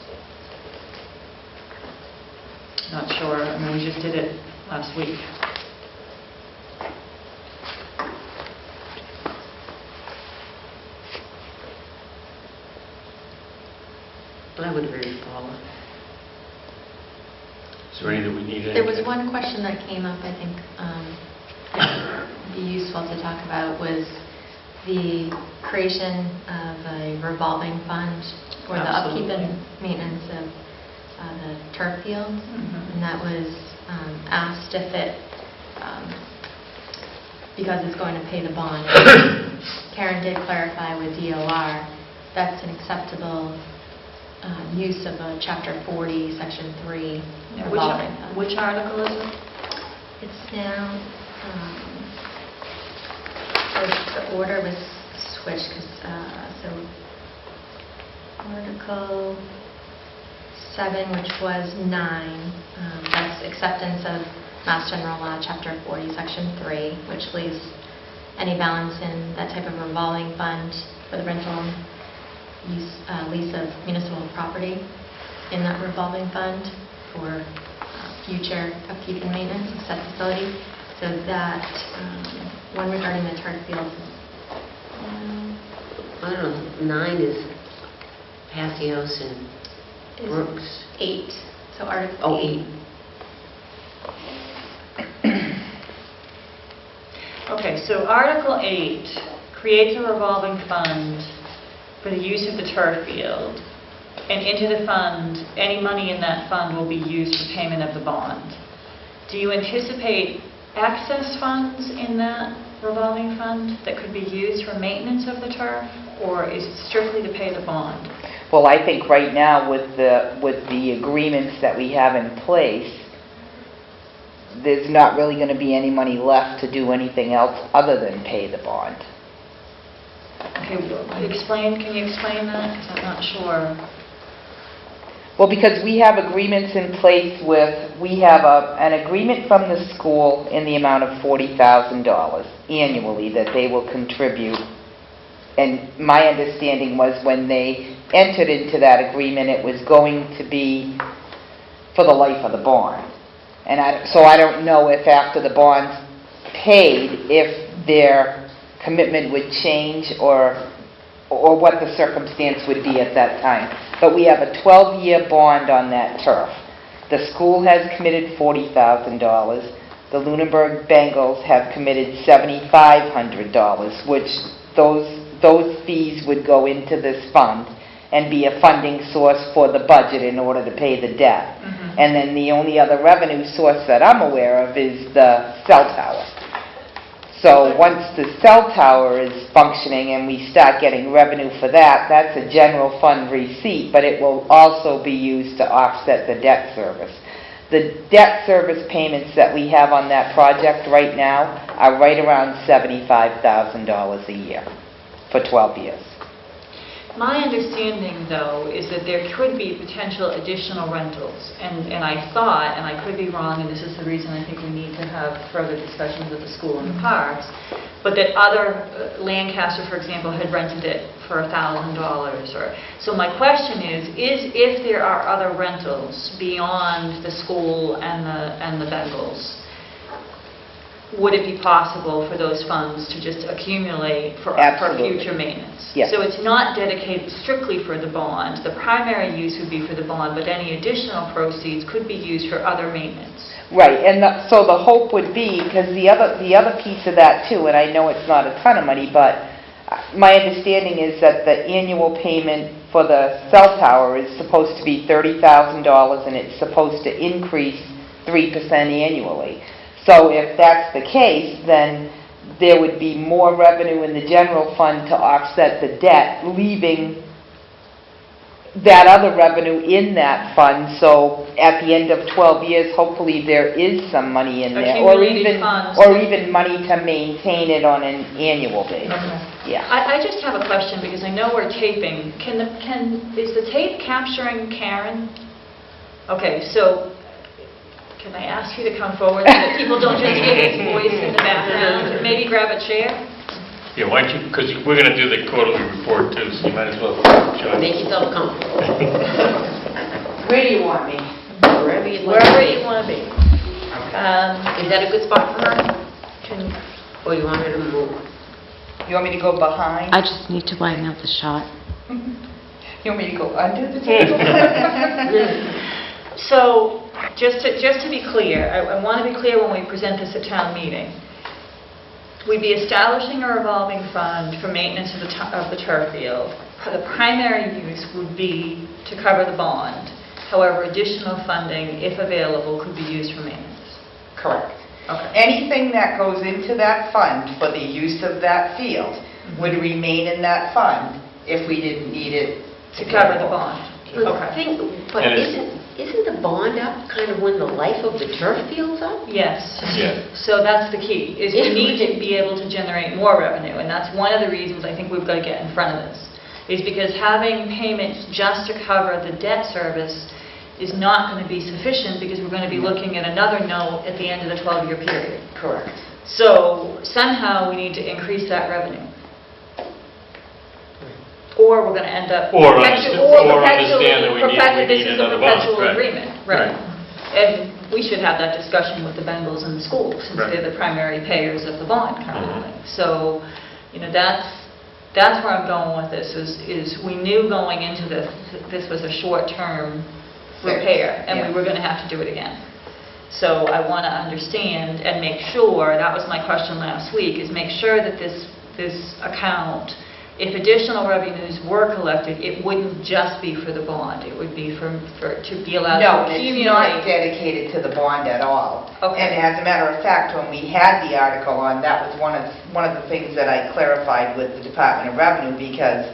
not sure. I mean, we just did it last week. I would agree with Paula. Is there any that we need? There was one question that came up, I think, that would be useful to talk about, was the creation of a revolving fund for the upkeep and maintenance of the turf field. Mhm. And that was asked if it, because it's going to pay the bond. Karen did clarify with DOR that's an acceptable use of a Chapter 40, Section 3 Yeah, revolving fund. which article is it? It's now, the order was switched, so Article 7, which was 9, that's acceptance of Mass General Law, Chapter 40, Section 3, which leaves any balance in that type of revolving fund for the rental lease of municipal property in that revolving fund for future upkeep and maintenance of said facility. So that one regarding the turf fields I don't know, 9 is Passios and is Brooks. 8. So Article Oh, 8. 8. Okay, so Article 8 creates a revolving fund for the use of the turf field, and into the fund, any money in that fund will be used for payment of the bond. Do you anticipate excess funds in that revolving fund that could be used for maintenance of the turf, or is it strictly to pay the bond? Well, I think right now with the agreements that we have in place, there's not really going to be any money left to do anything else other than pay the bond. Okay, can you explain that? Because I'm not sure. Well, because we have agreements in place we have an agreement from the school in the amount of $40,000 annually that they will contribute. And my understanding was when they entered into that agreement, it was going to be for the life of the bond. And so I don't know if after the bond's paid, if their commitment would change or what the circumstance would be at that time. But we have a 12-year bond on that turf. The school has committed $40,000. The Lunenburg Bengals have committed $7,500, which those fees would go into this fund and be a funding source for the budget in order to pay the debt. Mhm. And then the only other revenue source that I'm aware of is the cell tower. So once the cell tower is functioning and we start getting revenue for that, that's a general fund receipt, but it will also be used to offset the debt service. The debt service payments that we have on that project right now are right around $75,000 a year for 12 years. My understanding, though, is that there could be potential additional rentals, and I thought, and I could be wrong, and this is the reason I think we need to have further discussions with the school and the parks, but that other, Lancaster, for example, had rented it for $1,000. So my question is if there are other rentals beyond the school and the Bengals, would it be possible for those funds to just accumulate for Absolutely. future maintenance? Yes. So it's not dedicated strictly for the bond. The primary use would be for the bond, but any additional proceeds could be used for other maintenance. Right, and so the hope would be, because the other piece of that too, and I know it's not a ton of money, but my understanding is that the annual payment for the cell tower is supposed to be $30,000, and it's supposed to increase 3% annually. So if that's the case, then there would be more revenue in the general fund to offset the debt, leaving that other revenue in that fund. So at the end of 12 years, hopefully there is some money in there, Accumulated funds. or even money to maintain it on an annual basis. Okay. Yeah. I just have a question, because I know we're taping. Is the tape capturing Karen? Okay, so can I ask you to come forward so that people don't just hear his voice in the background? Maybe grab a chair? Yeah, why don't you, because we're going to do the quarterly report too, so you might as well join. Make yourself comfortable, Where do you want me? wherever you'd like. Wherever you want to be. Is that a good spot for her? Or you want her to move? You want me to go behind? I just need to widen out the shot. You want me to go under the table? So, just to be clear, I want to be clear when we present this at town meeting. We'd be establishing a revolving fund for maintenance of the turf field. The primary use would be to cover the bond. However, additional funding, if available, could be used for maintenance. Correct. Okay. Anything that goes into that fund for the use of that field would remain in that fund if we didn't need it To cover the bond. Okay. But And it's- isn't the bond up kind of when the life of the turf field's up? Yes. Yeah. So that's the key, is we need to be able to generate more revenue, and that's one of the reasons I think we've got to get in front of this, is because having payments just to cover the debt service is not going to be sufficient, because we're going to be looking at another note at the end of the 12-year period. Correct. So somehow we need to increase that revenue. Or we're going to end up... Or perpetually- understand that we need this is a another bond, perpetual right. agreement. Right. And we should have that discussion with the Bengals and the schools, since Right. they're the primary payers of the bond currently. Mhm. So, that's where I'm going with this, is we knew going into this was a short-term repair, and we were going to have to do it again. So I want to understand and make sure, that was my question last week, is make sure that this account, if additional revenues were collected, it wouldn't just be for the bond, it would be to be allowed No, to it's accumulate. not dedicated to the bond at all. Okay. And as a matter of fact, when we had the article on, that was one of the things that I clarified with the Department of Revenue, because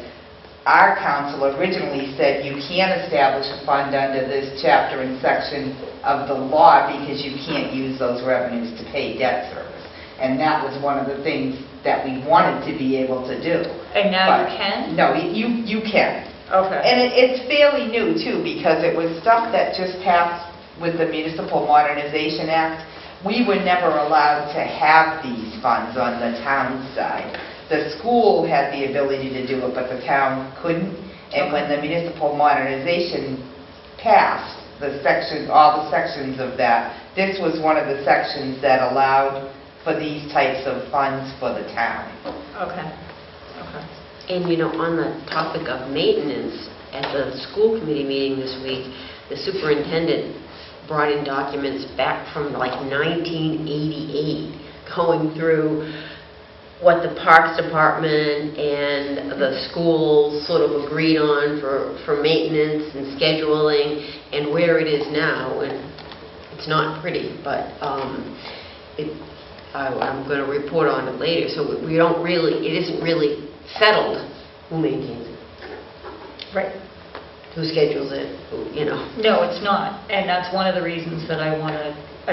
our council originally said you can't establish a fund under this chapter and section of the law because you can't use those revenues to pay debt service. And that was one of the things that we wanted to be able to do. And now But you can? No, you can. Okay. And it's fairly new, too, because it was stuff that just passed with the Municipal Modernization Act. We were never allowed to have these funds on the town side. The school had the ability to do it, but the town couldn't. And when the Municipal Modernization passed, all the sections of that, this was one of the sections that allowed for these types of funds for the town. Okay. Okay. And on the topic of maintenance, at the school committee meeting this week, the superintendent brought in documents back from like 1988, going through what the Parks Department and the schools sort of agreed on for maintenance and scheduling, and where it is now. And it's not pretty, but I'm going to report on it later. So it isn't really settled who maintains it, Right. who schedules it, No, it's not, and that's one of the reasons that I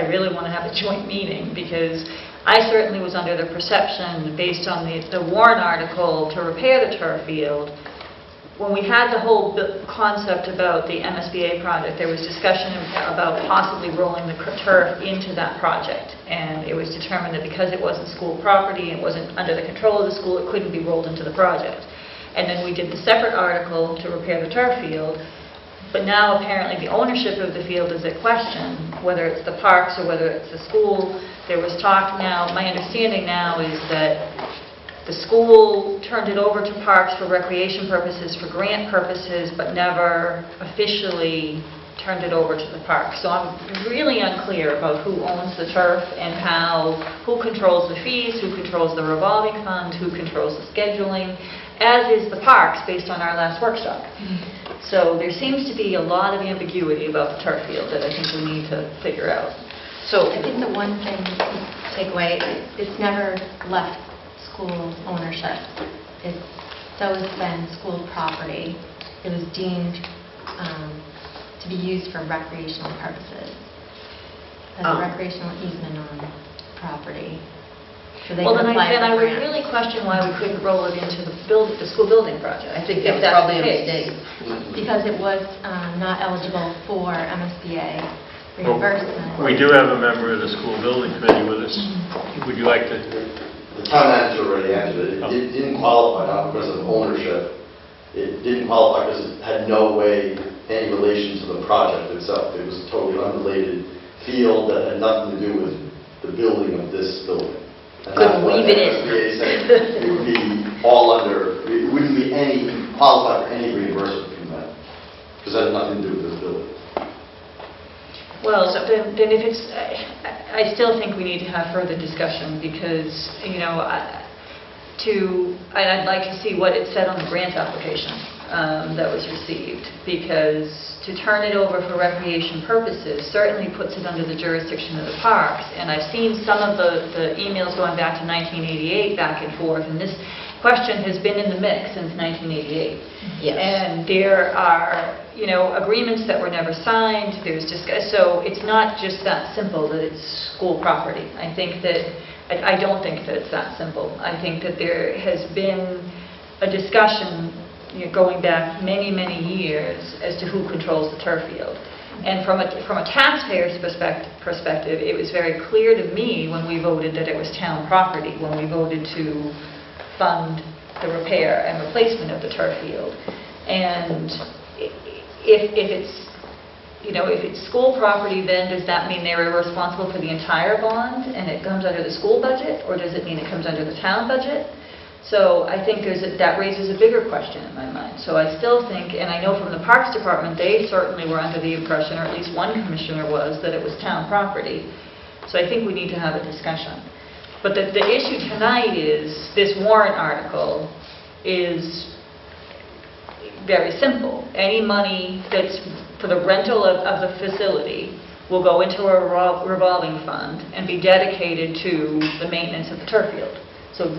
really want to have a joint meeting, because I certainly was under the perception, based on the Warren article to repair the turf field, when we had the whole concept about the MSBA project, there was discussion about possibly rolling the turf into that project, and it was determined that because it wasn't school property, it wasn't under the control of the school, it couldn't be rolled into the project. And then we did the separate article to repair the turf field, But now apparently the ownership of the field is at question, whether it's the parks or whether it's the school. There was talk now, my understanding now is that the school turned it over to parks for recreation purposes, for grant purposes, but never officially turned it over to the park. So I'm really unclear about who owns the turf and who controls the fees, who controls the revolving fund, who controls the scheduling, as is the parks based on our last workshop. So there seems to be a lot of ambiguity about the turf field that I think we need to figure out. So I think the one thing to take away, it's never left school ownership. It's always been school property. It was deemed to be used for recreational purposes, as a recreational easement on property. So they Well, could then apply I for would grants. really question why we couldn't roll it into the school building project. I think if that was that's probably the a case. mistake. Because it was not eligible for MSBA reimbursement. We do have a member of the school building committee with us. Would you like to? The town manager already answered it. It didn't qualify, not because of ownership. It didn't qualify because it had no way, any relation to the project itself. It was a totally unrelated field that had nothing to do with the building of this building. And that's Couldn't what weave it in. MSBA said. It would be all under, it wouldn't be any, qualify for any reimbursement from that. Because that had nothing to do with this building. Well, then if it's, I still think we need to have further discussion because, you know, I'd like to see what it said on the grant application that was received, because to turn it over for recreation purposes certainly puts it under the jurisdiction of the parks. And I've seen some of the emails going back to 1988 back and forth, and this question has been in the mix since 1988. Yes. And there are, you know, agreements that were never signed. So it's not just that simple that it's school property. I don't think that it's that simple. I think that there has been a discussion, you know, going back many, many years as to who controls the turf field. And from a taxpayer's perspective, it was very clear to me when we voted that it was town property, when we voted to fund the repair and replacement of the turf field. And if it's, you know, if it's school property, then does that mean they're responsible for the entire bond and it comes under the school budget, or does it mean it comes under the town budget? So I think that raises a bigger question in my mind. So I still think, and I know from the Parks Department, they certainly were under the impression, or at least one commissioner was, that it was town property. So I think we need to have a discussion. But the issue tonight is, this warrant article is very simple. Any money that's for the rental of the facility will go into a revolving fund and be dedicated to the maintenance of the turf field. So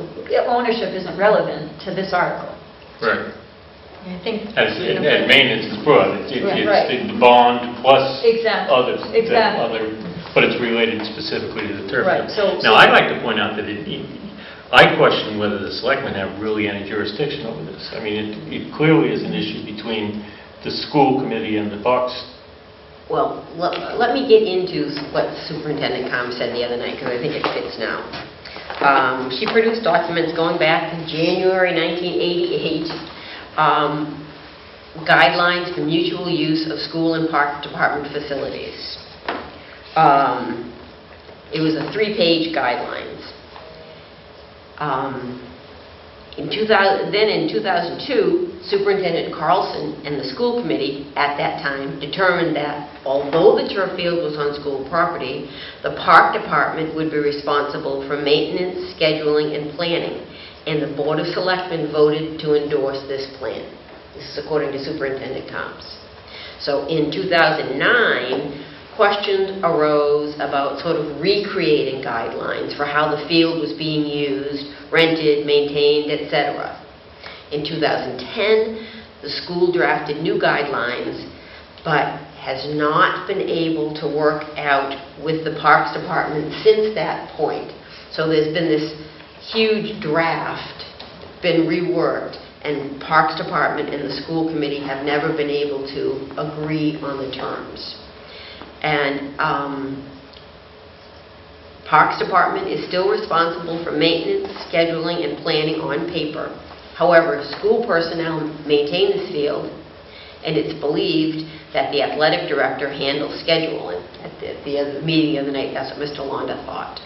ownership isn't relevant to this article. Right. I think. And maintenance is broad. It's Right. the bond plus Exactly. others. Exactly. But it's related specifically to the turf Right. field. Now, I'd like to point out that I question whether the selectmen have really any jurisdiction over this. I mean, it clearly is an issue between the school committee and the parks. Well, let me get into what Superintendent Com said the other night, because I think it fits now. She produced documents going back to January 1988, guidelines for mutual use of school and park department facilities. It was a 3-page guidelines. In 2002, Superintendent Carlson and the school committee at that time determined that although the turf field was on school property, the park department would be responsible for maintenance, scheduling, and planning, and the Board of Selectmen voted to endorse this plan. This is according to Superintendent Combs. So in 2009, questions arose about sort of recreating guidelines for how the field was being used, rented, maintained, etc. In 2010, the school drafted new guidelines, but has not been able to work out with the Parks Department since that point. So there's been this huge draft, been reworked, and Parks Department and the school committee have never been able to agree on the terms. And Parks Department is still responsible for maintenance, scheduling, and planning on paper. However, school personnel maintain this field, and it's believed that the athletic director handles scheduling. At the other meeting the other night, that's what Mr. Londa thought.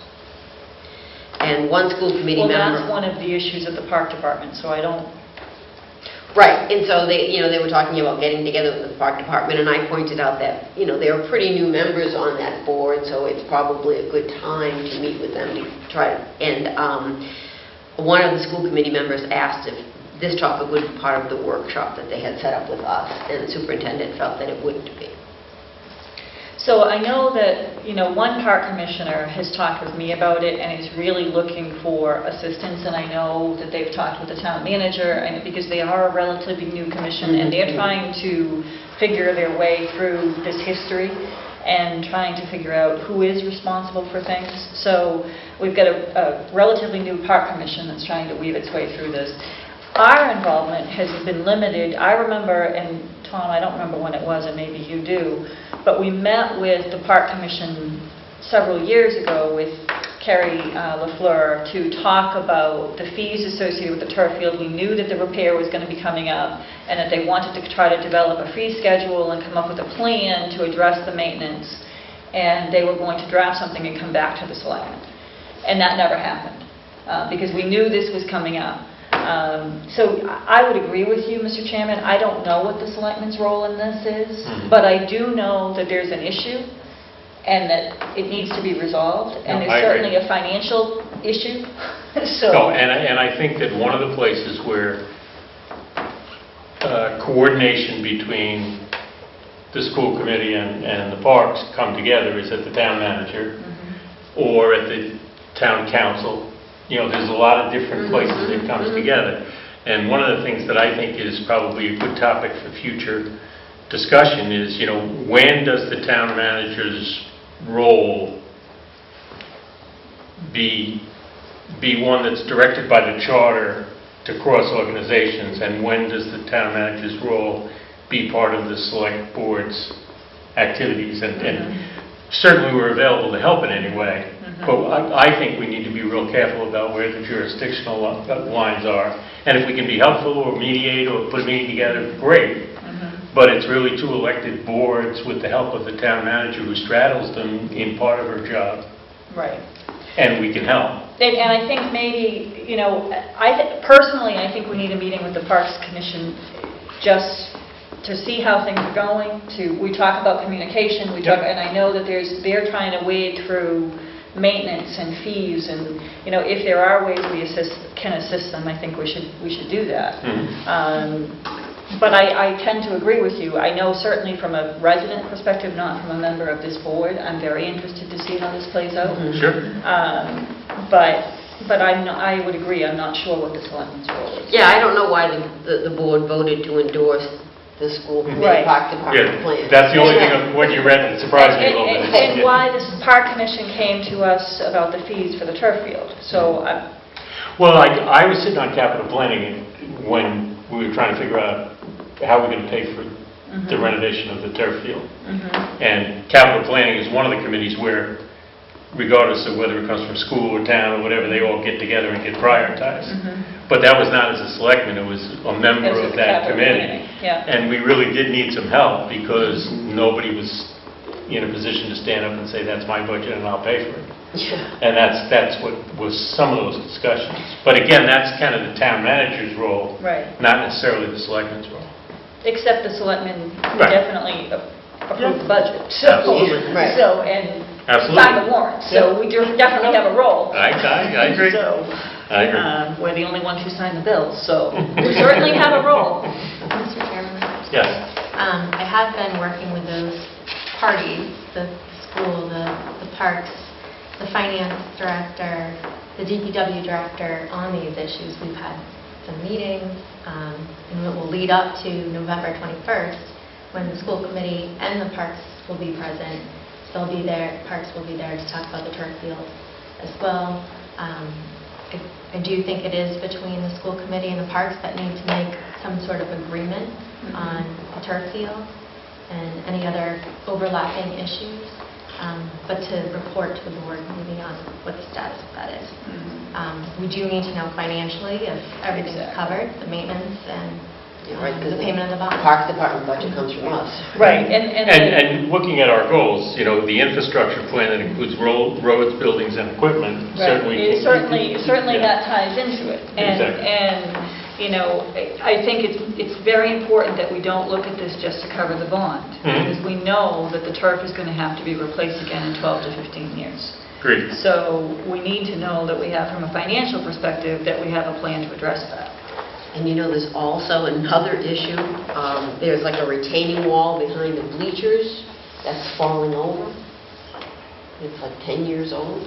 And one school committee Well, member... that's one of the issues at the park department, so I don't... Right, and so they were talking about getting together with the park department, and I pointed out that, they were pretty new members on that board, so it's probably a good time to meet with them to try. And one of the school committee members asked if this topic would be part of the workshop that they had set up with us, and the superintendent felt that it wouldn't be. So I know that, one park commissioner has talked with me about it and is really looking for assistance, and I know that they've talked with the town manager, and because they are a relatively new commission, and they're trying to figure their way through this history and trying to figure out who is responsible for things. So we've got a relatively new park commission that's trying to weave its way through this. Our involvement has been limited. I remember, and Tom, I don't remember when it was, and maybe you do, but we met with the Park Commission several years ago with Carrie LaFleur to talk about the fees associated with the turf field. We knew that the repair was going to be coming up and that they wanted to try to develop a fee schedule and come up with a plan to address the maintenance, and they were going to draft something and come back to the selectmen. And that never happened because we knew this was coming up. So I would agree with you, Mr. Chairman. I don't know what the selectmen's role in this is, but I do know that there's an issue and that it needs to be resolved, and there's certainly a financial issue. And I think that one of the places where coordination between the school committee and the parks come together is at the town manager or at the town council. There's a lot of different places it comes together. And one of the things that I think is probably a good topic for future discussion is, when does the town manager's role be one that's directed by the charter to cross organizations, and when does the town manager's role be part of the select board's activities? And certainly we're available to help in any way. But I think we need to be real careful about where the jurisdictional lines are. And if we can be helpful or mediate or put a meeting together, great. But it's really two elected boards with the help of the town manager who straddles them in part of her job. Right. And we can help. And I think maybe, personally, I think we need a meeting with the Parks Commission just to see how things are going. We talk about communication, and I know that they're trying to wade through maintenance and fees, and if there are ways we can assist them, I think we should do that. But I tend to agree with you. I know certainly from a resident perspective, not from a member of this board, I'm very interested to see how this plays out. Sure. But I would agree, I'm not sure what the selectmen's role is. Yeah, I don't know why the board voted to endorse the school committee park department plan. That's the only thing when you read it surprised me a little bit. And why this park commission came to us about the fees for the turf field. So, well, I was sitting on capital planning when we were trying to figure out how we're going to pay for the renovation of the turf field. And capital planning is one of the committees where, regardless of whether it comes from school or town or whatever, they all get together and get prioritized. But that was not as a selectman, it was a member of that committee. And we really did need some help because nobody was in a position to stand up and say, that's my budget and I'll pay for it. And that's what was some of those discussions. But again, that's kind of the town manager's role, not necessarily the selectman's role. Except the selectmen definitely approve the budget. Absolutely. And sign the warrant. So we definitely have a role. I agree. I agree. We're the only ones who sign the bills, so we certainly have a role. Mr. Chairman? Yes. I have been working with those parties, the school, the parks, the finance director, the DPW director on these issues. We've had some meetings, and it will lead up to November 21st when the school committee and the parks will be present. They'll be there, parks will be there to talk about the turf field as well. I do think it is between the school committee and the parks that need to make some sort of agreement on the turf field and any other overlapping issues, but to report to the board maybe on what the status of that is. We do need to know financially if everything is covered, the maintenance and Right, because the payment of the bond. Parks Department budget comes from us. Right, And looking at our goals, the infrastructure plan that includes roads, buildings, and equipment certainly... Certainly that ties into it. Exactly. I think it's very important that we don't look at this just to cover the bond, because we know that the turf is going to have to be replaced again in 12 to 15 years. Agreed. So we need to know that we have, from a financial perspective, that we have a plan to address that. And there's also another issue. There's like a retaining wall behind the bleachers that's falling over. It's like 10 years old.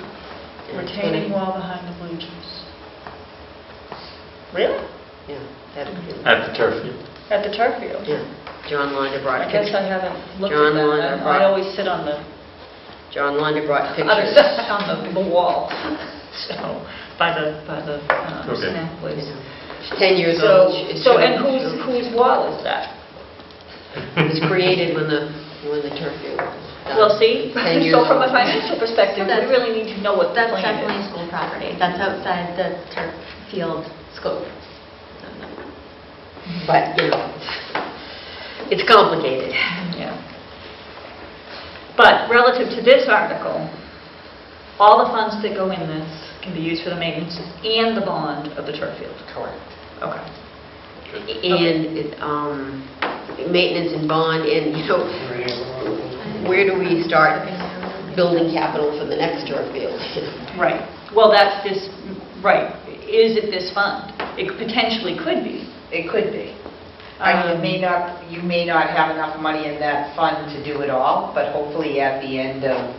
And it's Retaining gonna- wall behind the bleachers. Really? Yeah. At the turf field. At the turf field? Yeah. John Londa brought I guess pictures. I haven't looked John at Londa that. brought- I always sit on the John Londa brought other pictures. side, on the wall, so, by the Okay. snack place. It's 10 years old. It So, should've- and whose wall is that? It was created when the turf field was done. Well, see, 10 years so from a old. financial perspective, we really need to know what the That's plan definitely is. school property. That's outside the turf field scope. But, it's complicated. Yeah. But relative to this article, all the funds that go in this can be used for the maintenance and the bond of the turf field. Correct. Okay. And maintenance and bond, and where do we start building capital for the next turf field? Right. Well, that's this, right. Is it this fund? It potentially could be. It could be. You may not have enough money in that fund to do it all, but hopefully at the end of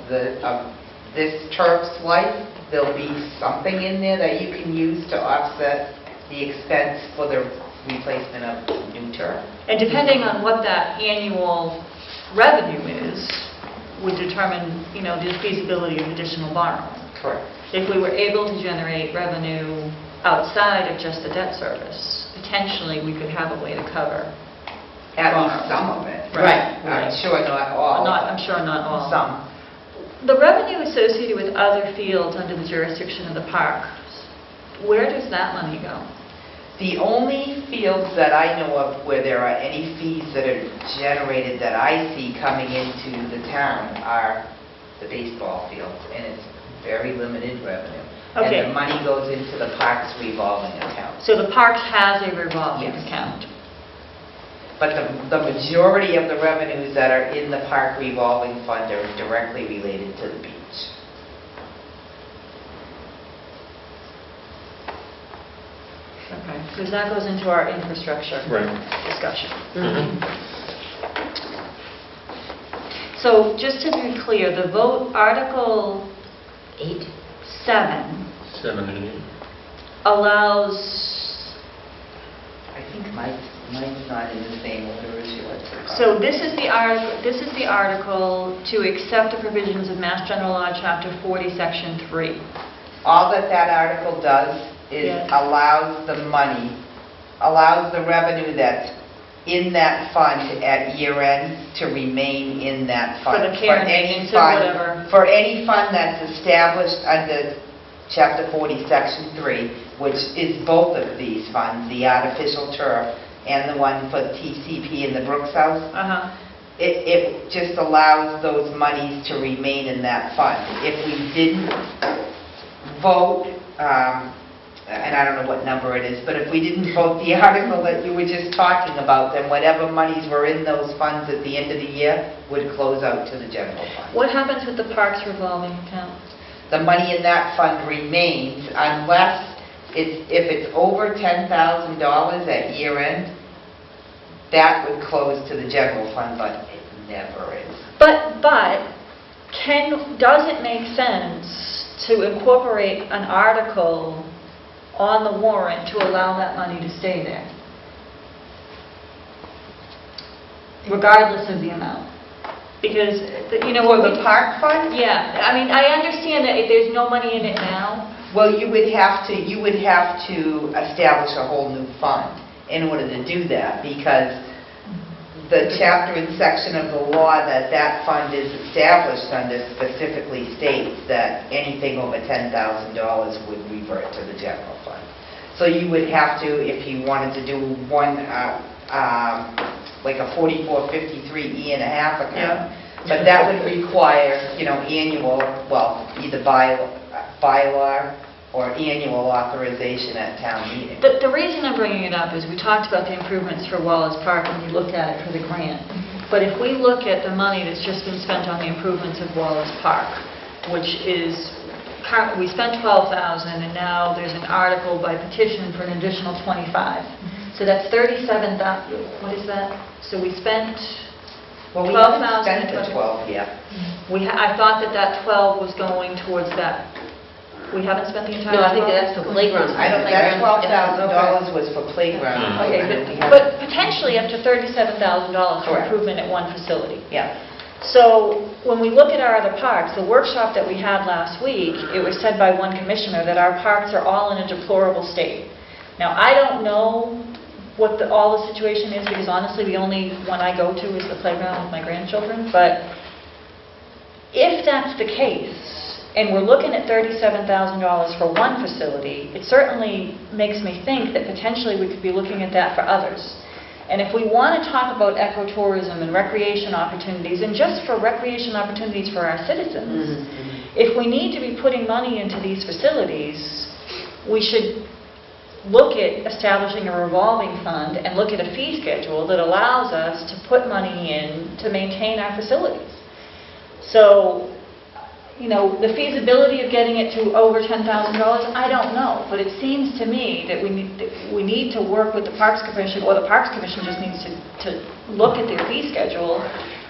this turf's life, there'll be something in there that you can use to offset the expense for the replacement of new turf. And depending on what that annual revenue is, would determine, the feasibility of additional borrowing. Correct. If we were able to generate revenue outside of just the debt service, potentially we could have a way to cover. At least some of it. Right. I'm sure not all. I'm sure not all. Some. The revenue associated with other fields under the jurisdiction of the parks, where does that money go? The only fields that I know of where there are any fees that are generated that I see coming into the town are the baseball fields, and it's very limited revenue. Okay. And the money goes into the parks revolving account. So the parks has a revolving Yes. account. But the majority of the revenues that are in the park revolving fund are directly related to the beach. Okay. Because that goes into our infrastructure Right. discussion. Mhm. So just to be clear, the vote, Article 8? 7 7 and 8. allows, I think mine's not in the same order as yours. so this is the article to accept the provisions of Mass General Law, Chapter 40, Section 3. All that article does is Yes. allows the revenue that's in that fund at year end to remain in that For fund. the care and any maintenance or fund- whatever. For any fund that's established under Chapter 40, Section 3, which is both of these funds, the artificial turf and the one for TCP in the Brooks House, Uh-huh. it just allows those monies to remain in that fund. If we didn't vote, and I don't know what number it is, but if we didn't vote the article that you were just talking about, then whatever monies were in those funds at the end of the year would close out to the general fund. What happens with the parks revolving account? The money in that fund remains unless if it's over $10,000 at year end, that would close to the general fund, but it never is. But does it make sense to incorporate an article on the warrant to allow that money to stay there? Regardless of the amount? Because, For the park fund? Yeah, I mean, I understand that if there's no money in it now. Well, you would have to establish a whole new fund in order to do that, because the chapter and section of the law that fund is established under specifically states that anything over $10,000 would revert to the general fund. So you would have to, if you wanted to do one like a 4453E&a-half account. But that would require, annual, well, either bylaw or annual authorization at town meeting. The reason I'm bringing it up is we talked about the improvements for Wallace Park when you looked at it for the grant. But if we look at the money that's just been spent on the improvements of Wallace Park, which is, we spent $12,000 and now there's an article by petition for an additional $25,000. So that's $37,000. What is that? So we spent Well, we $12,000. haven't spent the 12 yet. I thought that 12 was going towards that. We haven't spent the entire 12? No, I think that's for playground. I don't think that $12,000 was for playground. Okay, And we haven't- but potentially up to $37,000 for Correct. improvement at one facility. Yeah. So when we look at our other parks, the workshop that we had last week, it was said by one commissioner that our parks are all in a deplorable state. Now, I don't know what all the situation is, because honestly, the only one I go to is the playground with my grandchildren. But if that's the case, and we're looking at $37,000 for one facility, it certainly makes me think that potentially we could be looking at that for others. And if we want to talk about ecotourism and recreation opportunities, and just for recreation opportunities for our citizens, if we need to be putting money into these facilities, we should look at establishing a revolving fund and look at a fee schedule that allows us to put money in to maintain our facilities. So, the feasibility of getting it to over $10,000, I don't know. But it seems to me that we need to work with the Parks Commission, or the Parks Commission just needs to look at their fee schedule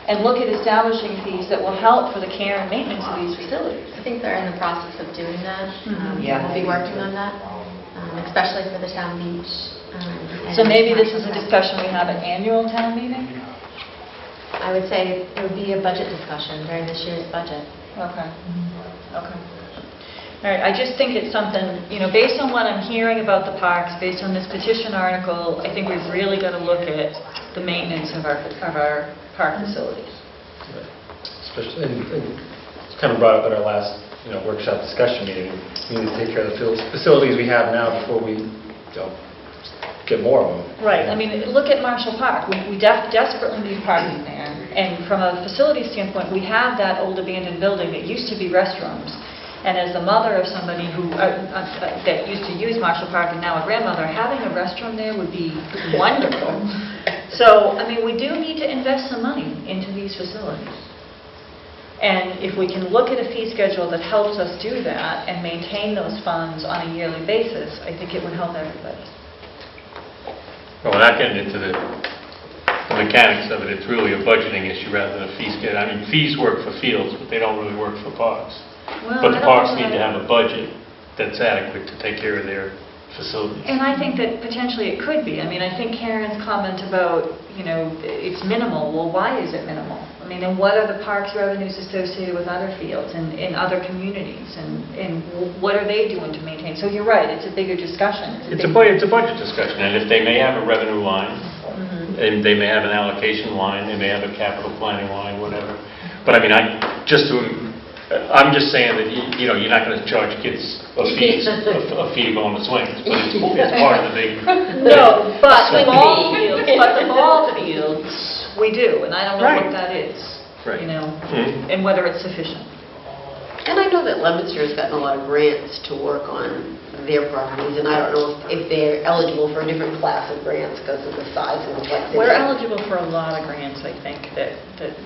and look at establishing fees that will help for the care and maintenance of these facilities. I think they're in the process of doing that. Yeah. We'll be working on that, especially for the town beach. So and maybe this is a commercial. discussion we have at annual town meeting? I would say it would be a budget discussion during this year's budget. Okay. Okay. All right, I just think it's something, based on what I'm hearing about the parks, based on this petition article, I think we've really got to look at the maintenance of our park facilities. Especially, and it's kind of brought up at our last, workshop discussion meeting. We need to take care of the facilities we have now before we get more of them. Right. I mean, look at Marshall Park. We desperately need parking there. And from a facility standpoint, we have that old abandoned building that used to be restrooms. And as the mother of somebody who that used to use Marshall Park and now a grandmother, having a restroom there would be wonderful. So, I mean, we do need to invest some money into these facilities. And if we can look at a fee schedule that helps us do that and maintain those funds on a yearly basis, I think it would help everybody. Well, without getting into the mechanics of it, it's really a budgeting issue rather than a fee schedule. I mean, fees work for fields, but they don't really work for parks. Well, But the I don't parks know need to that- have a budget that's adequate to take care of their facilities. And I think that potentially it could be. I mean, I think Karen's comment about, it's minimal. Well, why is it minimal? I mean, and what are the parks revenues associated with other fields and in other communities? And what are they doing to maintain? So you're right, it's a bigger discussion. It's a budget discussion, and if they may have a revenue line, and they may have an allocation line, they may have a capital planning line, whatever. But I mean, I'm just saying that, you're not going to charge kids a fee to go on the swings, but it's part of the big... No, but the ball fields, we do, and I don't know what Right. that is, Right. and whether it's sufficient. And I know that Leominster has gotten a lot of grants to work on their properties, and I don't know if they're eligible for a different class of grants because of the size and complexity. We're eligible for a lot of grants, I think, that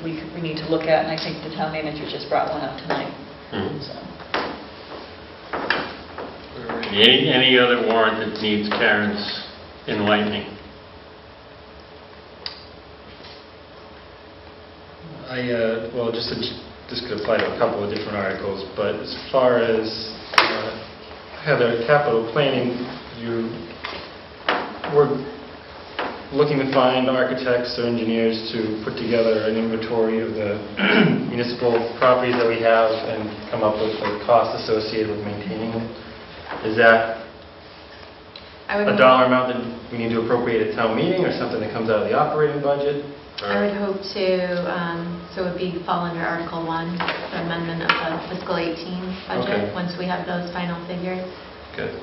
we need to look at, and I think the town manager just brought one up tonight. So. Any other warrant that needs Karen's enlightening? Well, this could apply to a couple of different articles, but as far as Heather, capital planning, we're looking to find architects or engineers to put together an inventory of the municipal properties that we have and come up with the cost associated with maintaining them. Is that a dollar amount that we need to appropriate at town meeting, or something that comes out of the operating budget? I would hope to, so it would fall under Article 1, the amendment of the fiscal 18 budget, Okay. once we have those final figures. Good.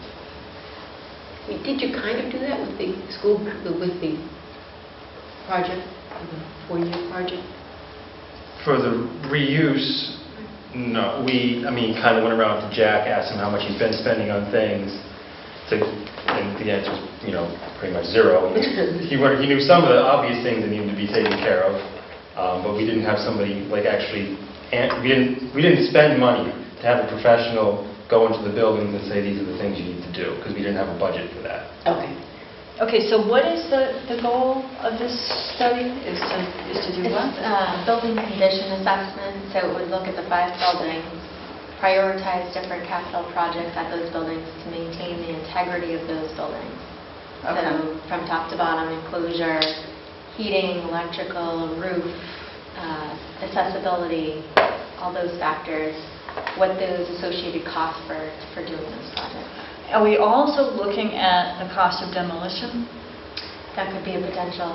Did you kind of do that with the school, with the project, the 4-year project? For the reuse, no. I mean, kind of went around to Jack, asked him how much he's been spending on things, and the answer is, pretty much zero. He knew some of the obvious things that needed to be taken care of, but we didn't have somebody, we didn't spend money to have a professional go into the buildings and say, these are the things you need to do, because we didn't have a budget for that. Okay. Okay, so what is the goal of this study? Is to do what? It's building condition assessment, so it would look at the 5 buildings, prioritize different capital projects at those buildings to maintain the integrity of those buildings. Okay. So from top to bottom, enclosure, heating, electrical, roof, accessibility, all those factors, what those associated costs for doing those projects. Are we also looking at the cost of demolition? That could be a potential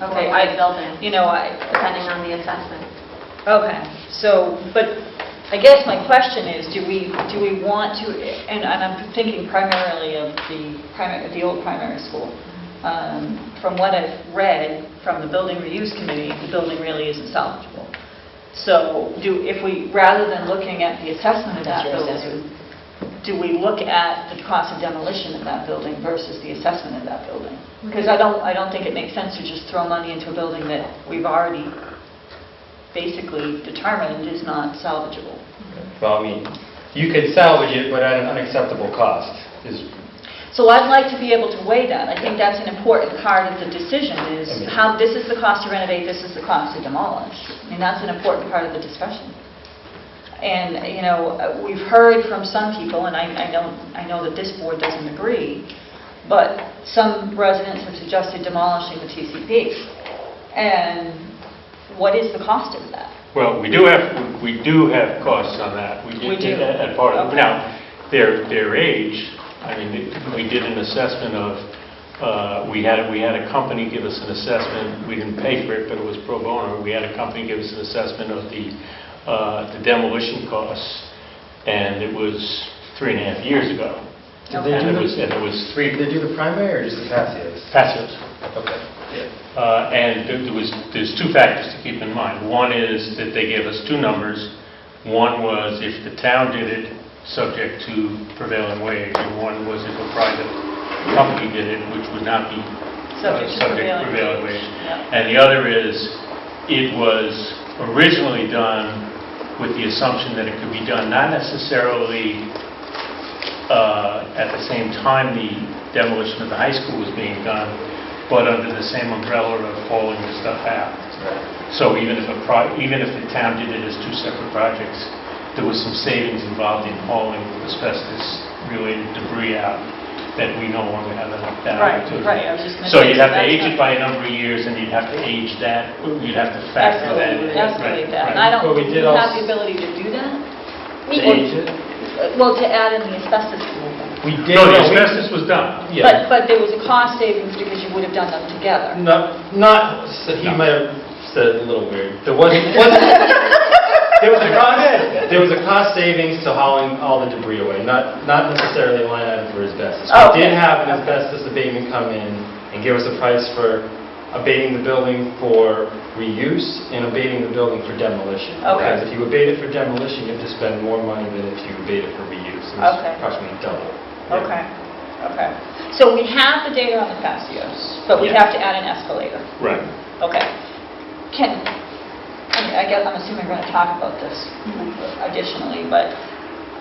Okay, building, depending on the assessment. Okay, so, but I guess my question is, do we want to, and I'm thinking primarily of the old primary school. From what I've read from the Building Reuse Committee, the building really isn't salvageable. So if we, rather than looking at the assessment of that building, do we look at the cost of demolition of that building versus the assessment of that building? Because I don't think it makes sense to just throw money into a building that we've already basically determined is not salvageable. Well, I mean, you could salvage it, but at an unacceptable cost. So I'd like to be able to weigh that. I think that's an important part of the decision is how this is the cost to renovate, this is the cost to demolish. I mean, that's an important part of the discussion. And, we've heard from some people, and I know that this board doesn't agree, but some residents have suggested demolishing the TCP. And what is the cost of that? Well, we do have costs on that. We do. At part of, Okay. now, their age, I mean, we did an assessment of, we had a company give us an assessment. We didn't pay for it, but it was pro bono. We had a company give us an assessment of the demolition costs, and it was 3.5 years ago. Did they do and it was three. Did they do the primary or just the patios? Patios. Okay. And there's 2 factors to keep in mind. One is that they gave us 2 numbers. One was if the town did it, subject to prevailing wage, and one was if a private company did it, which would not be Subject to prevailing wage. Yeah. And the other is, it was originally done with the assumption that it could be done not necessarily at the same time the demolition of the high school was being done, but under the same umbrella of hauling the stuff out. Right. So even if the town did it as 2 separate projects, there was some savings involved in hauling asbestos-related debris out that we no longer have that opportunity. Right, I was just going to So say. you'd have to that's age it not- by a number of years, and you'd have to age that, you'd have to factor that in. Escalate Right. that. And I don't But we think we did have also- the ability to do that. To age it? Well, to add in the asbestos removal. We did. No, the asbestos was done. Yeah. But there was a cost savings because you would have done them together. Not, so he might have said it a little weird. There was a cost savings to hauling all the debris away, not necessarily a line item for asbestos. We did have an asbestos abatement come in and give us a price for abating the building for reuse and abating the building for demolition. Okay. Because if you abate it for demolition, you have to spend more money than if you abate it for reuse. It was Okay. approximately double. Okay. So we have the data on the patios, but we Yeah. have to add an escalator. Right. Okay. I guess I'm assuming we're going to talk about this additionally, but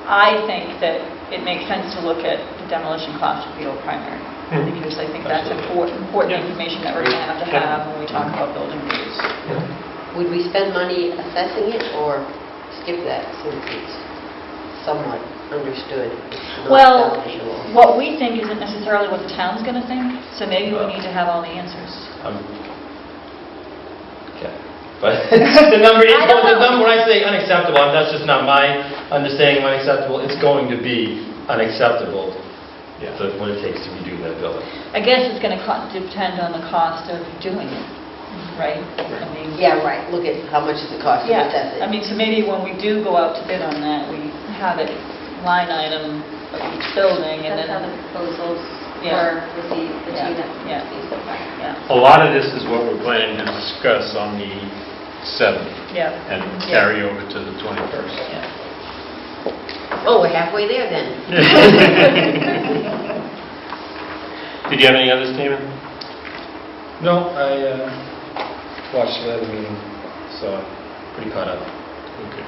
I think that it makes sense to look at the demolition cost of the old primary, because I think that's important Yeah. information that we're going to have when we talk about building reuse. Would we spend money assessing it or skip that since it's somewhat understood? It's not Well, salvageable? what we think isn't necessarily what the town's going to think, so maybe we need to have all the answers. Okay. But the number is, I don't know. when I say unacceptable, that's just not my understanding of unacceptable. It's going to be unacceptable, what it takes to redo that building. I guess it's going to depend on the cost of doing it, right? I mean, Yeah, right. Look at how much does it cost to yeah. assess it. I mean, so maybe when we do go out to bid on that, we have it line item of each building, and That's how then, the proposals Yeah. for the two that we Yeah. received so far. Yeah, A lot of this is what we're planning to discuss on the 7th yeah. and Yeah. carry over to the 21st. Yeah. Oh, we're halfway there then. Did you have any others, Damon? No, I watched the other meeting, so I'm pretty caught up. Okay.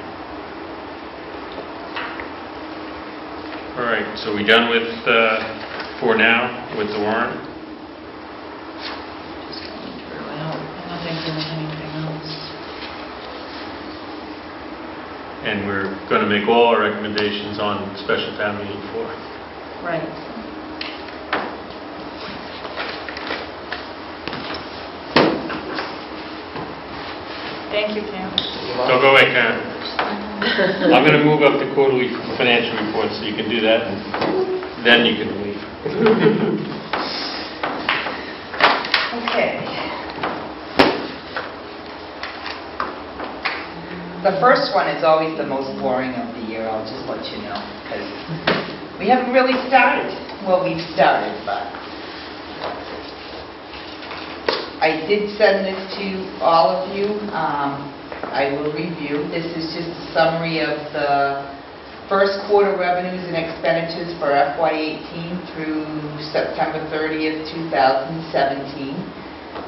All right, so we done with, for now, with the warrant? Just going through, I don't think there was anything else. And we're going to make all our recommendations on special town meeting 4. Right. Thank you, Pam. Don't go away, Karen. I'm going to move up the quarterly financial report, so you can do that, and then you can leave. Okay. The first one is always the most boring of the year, I'll just let you know, because we haven't really started. Well, we've started, but I did send this to all of you. I will review. This is just a summary of the first quarter revenues and expenditures for FY18 through September 30th, 2017.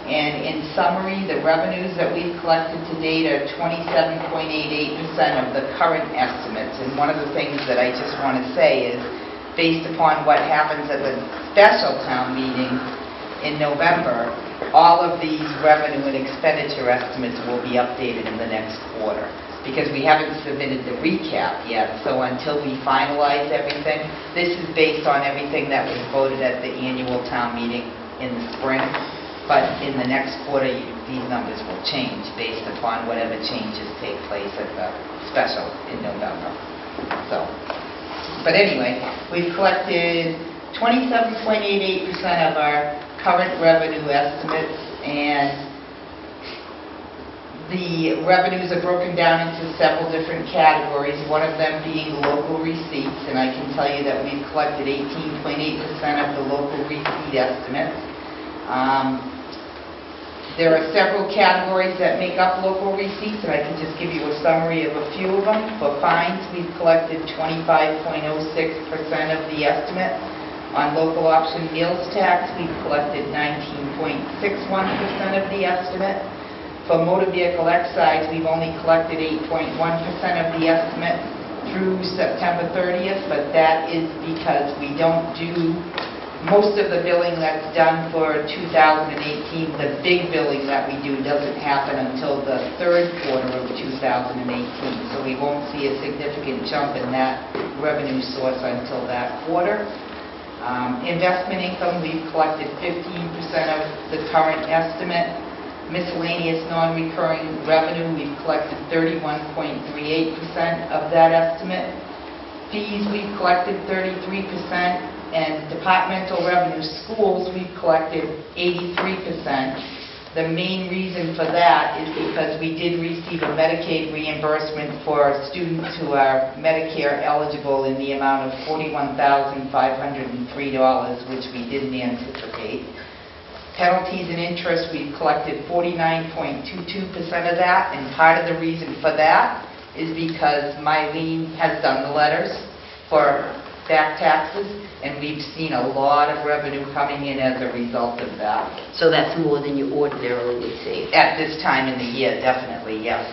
And in summary, the revenues that we've collected to date are 27.88% of the current estimates. And one of the things that I just want to say is, based upon what happens at the special town meeting in November, all of these revenue and expenditure estimates will be updated in the next quarter, because we haven't submitted the recap yet. So until we finalize everything, this is based on everything that was voted at the annual town meeting in the spring. But in the next quarter, these numbers will change based upon whatever changes take place at the special in November. So, but anyway, we've collected 27.88% of our current revenue estimates, and the revenues are broken down into several different categories, one of them being local receipts, and I can tell you that we've collected 18.8% of the local receipt estimates. There are several categories that make up local receipts, and I can just give you a summary of a few of them. For fines, we've collected 25.06% of the estimate. On local option meals tax, we've collected 19.61% of the estimate. For motor vehicle excise, we've only collected 8.1% of the estimate through September 30th, but that is because we don't do most of the billing that's done for 2018. The big billing that we do doesn't happen until the third quarter of 2018, so we won't see a significant jump in that revenue source until that quarter. Investment income, we've collected 15% of the current estimate. Miscellaneous non-recurring revenue, we've collected 31.38% of that estimate. Fees, we've collected 33%. And departmental revenue, schools, we've collected 83%. The main reason for that is because we did receive a Medicaid reimbursement for students who are Medicare eligible in the amount of $41,503, which we didn't anticipate. Penalties and interest, we've collected 49.22% of that, and part of the reason for that is because Mylene has done the letters for back taxes, and we've seen a lot of revenue coming in as a result of that. So that's more than you ordinarily would see. At this time in the year, definitely, yes.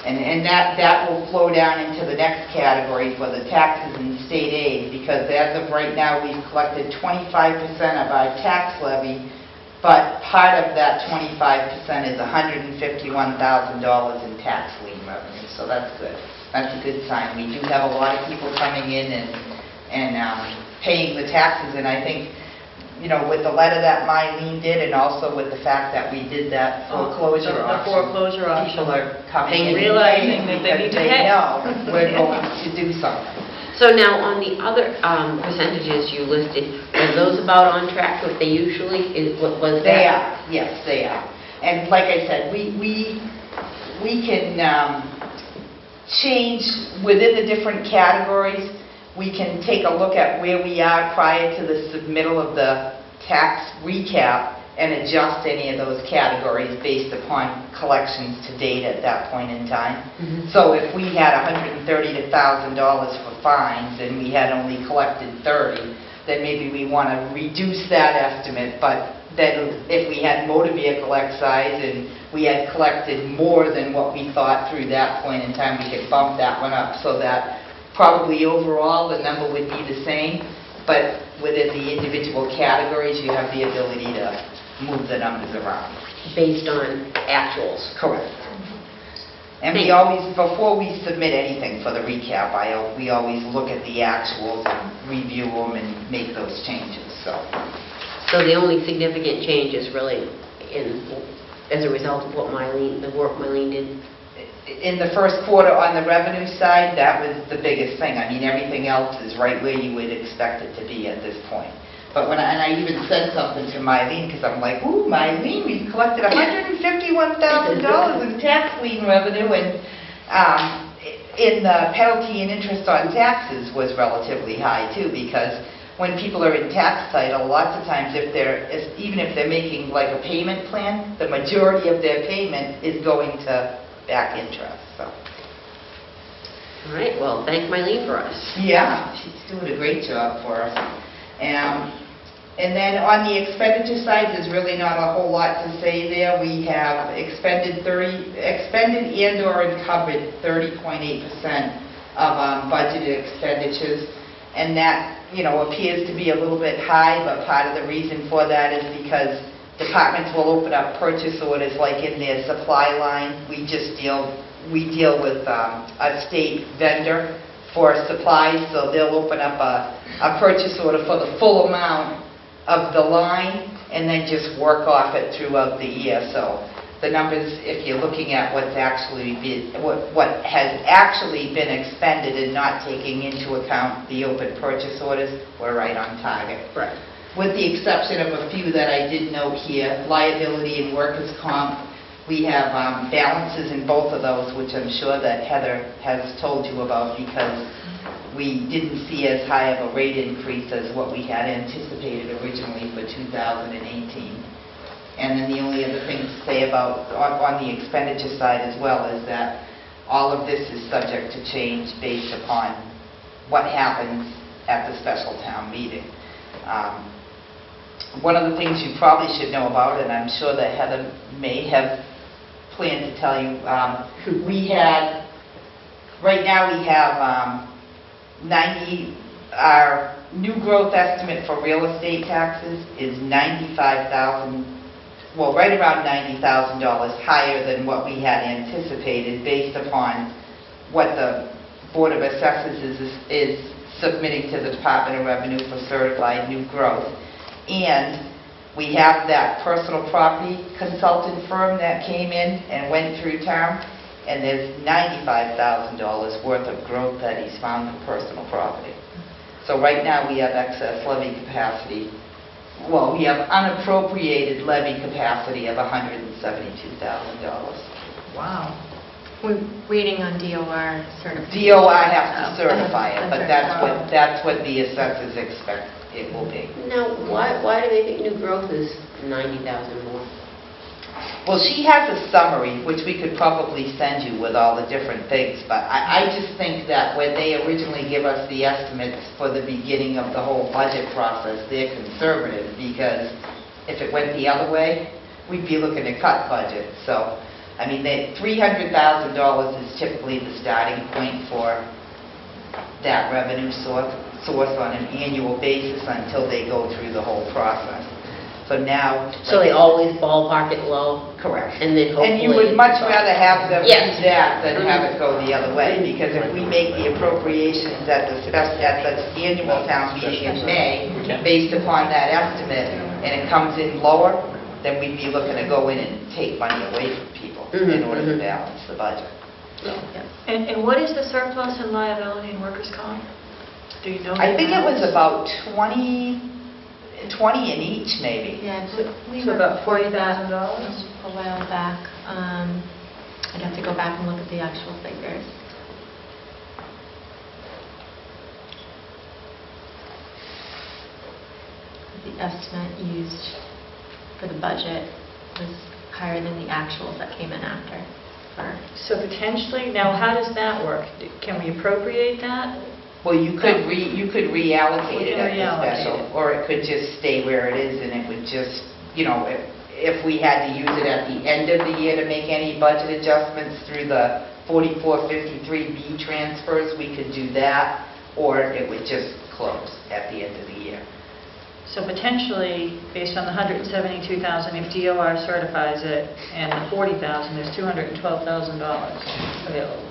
And that will flow down into the next category for the taxes and state aid, because as of right now, we've collected 25% of our tax levy, but part of that 25% is $151,000 in tax lien revenue, so that's good. That's a good sign. We do have a lot of people coming in and paying the taxes, and I think, you know, with the letter that Mylene did, and also with the fact that we did that foreclosure The auction. foreclosure auction. People are coming in Realizing that they need to pay. because they know we're going to do something. So now, on the other percentages you listed, are those about on track with they usually, was that? They are, yes, they are. And like I said, we can change within the different categories. we can take a look at where we are prior to the submittal of the tax recap and adjust any of those categories based upon collections to date at that point in time. So if we had $130,000 for fines and we had only collected 30, then maybe we want to reduce that estimate, but then if we had motor vehicle excise and we had collected more than what we thought through that point in time, we could bump that one up so that probably overall the number would be the same, but within the individual categories, you have the ability to move the numbers around. Based on actuals. Correct. And we Thanks. always, before we submit anything for the recap, we always look at the actuals and review them and make those changes, so. So the only significant change is really as a result of what the work Mylene did. In the first quarter on the revenue side, that was the biggest thing. I mean, everything else is right where you would expect it to be at this point. But and I even said something to Mylene, because I'm like, ooh, Mylene, we collected $151,000 in tax lien revenue, and in the penalty and interest on taxes was relatively high too, because when people are in tax title, lots of times even if they're making like a payment plan, the majority of their payment is going to back interest, so. All right, well, thank Mylene for us. Yeah, she's doing a great job for us. And then on the expenditure side, there's really not a whole lot to say there. We have expended and or encumbered 30.8% of budgeted expenditures, and that, appears to be a little bit high, but part of the reason for that is because departments will open up purchase orders like in their supply line. We deal with a state vendor for supplies, so they'll open up a purchase order for the full amount of the line and then just work off it throughout the year. So the numbers, if you're looking at what has actually been expended and not taking into account the open purchase orders, we're right on target. Right. With the exception of a few that I did note here, liability and workers' comp, we have balances in both of those, which I'm sure that Heather has told you about, because we didn't see as high of a rate increase as what we had anticipated originally for 2018. And then the only other thing to say about on the expenditure side as well is that all of this is subject to change based upon what happens at the special town meeting. One of the things you probably should know about, and I'm sure that Heather may have planned to tell you, right now we have our new growth estimate for real estate taxes is $95,000, well, right around $90,000 higher than what we had anticipated based upon what the Board of Assessors is submitting to the Department of Revenue for certified new growth. And we have that personal property consultant firm that came in and went through town, and there's $95,000 worth of growth that he's found for personal property. So right now we have excess levy capacity. Well, we have unappropriated levy capacity of $172,000. Wow. We're waiting on DOR certification. DOR has to certify it, but that's what the assessors expect it will be. Now, why do they think new growth is 90,000 more? Well, she has a summary, which we could probably send you with all the different things, but I just think that when they originally give us the estimates for the beginning of the whole budget process, they're conservative, because if it went the other way, we'd be looking to cut budget. So, I mean, $300,000 is typically the starting point for that revenue source on an annual basis until they go through the whole process. So now... So they always ballpark it low? Correct. And then hopefully... And you would much rather have them do Yes. that than have it go the other way, because if we make the appropriations at the annual town meeting in May, based upon that estimate, and it comes in lower, then we'd be looking to go in and take money away from people in order to balance the budget. And what is the surplus in liability and workers' comp? Do you know? I think it was about 20 in each, maybe. Yeah, we So were about $40,000? a while back. I'd have to go back and look at the actual figures. estimate used for the budget was higher than the actuals that came in after. So potentially, now how does that work? Can we appropriate that? Well, you could reallocate We it can at the reallocate special, it. or it could just stay where it is, and it would just, you know, if we had to use it at the end of the year to make any budget adjustments through the 4453B transfers, we could do that, or it would just close at the end of the year. So potentially, based on the $172,000, if DOR certifies it, and the $40,000, there's $212,000 available.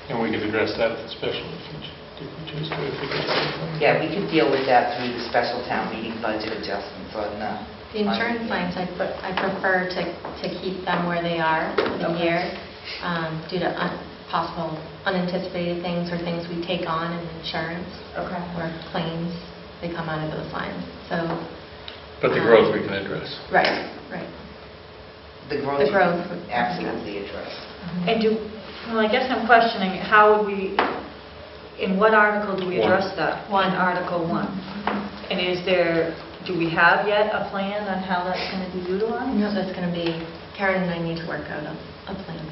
And we could address that at the special if we choose to, if we get to. Yeah, we could deal with that through the special town meeting budget adjustments on The insurance lines, I prefer to keep them where they are for the year due to possible unanticipated things or things we take on in insurance Okay. or claims. They come out of those lines. So. But the growth we can address. Right. The growth. The growth. Absolutely address. And well, I guess I'm questioning, how would we, in what article do we address that? One. Article 1. And do we have yet a plan on how that's going to be utilized? No, that's going to be, Karen and I need to work out a plan.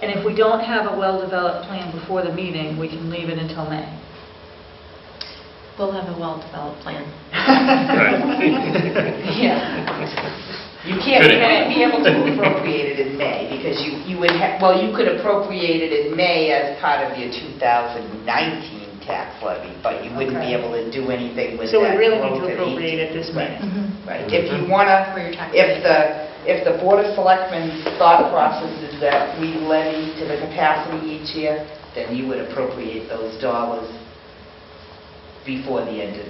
And if we don't have a well-developed plan before the meeting, we can leave it until May. We'll have a well-developed plan. Yeah. You can't be able to appropriate it in May, because you would have, well, you could appropriate it in May as part of your 2019 tax levy, but you wouldn't be Okay. able to do anything with that. So we really need growth to in appropriate 18. it this May. Right. If you want to, For your tax if the Board of Selectmen's thought process is that we levy to the capacity each year, then you would appropriate those dollars before the end of,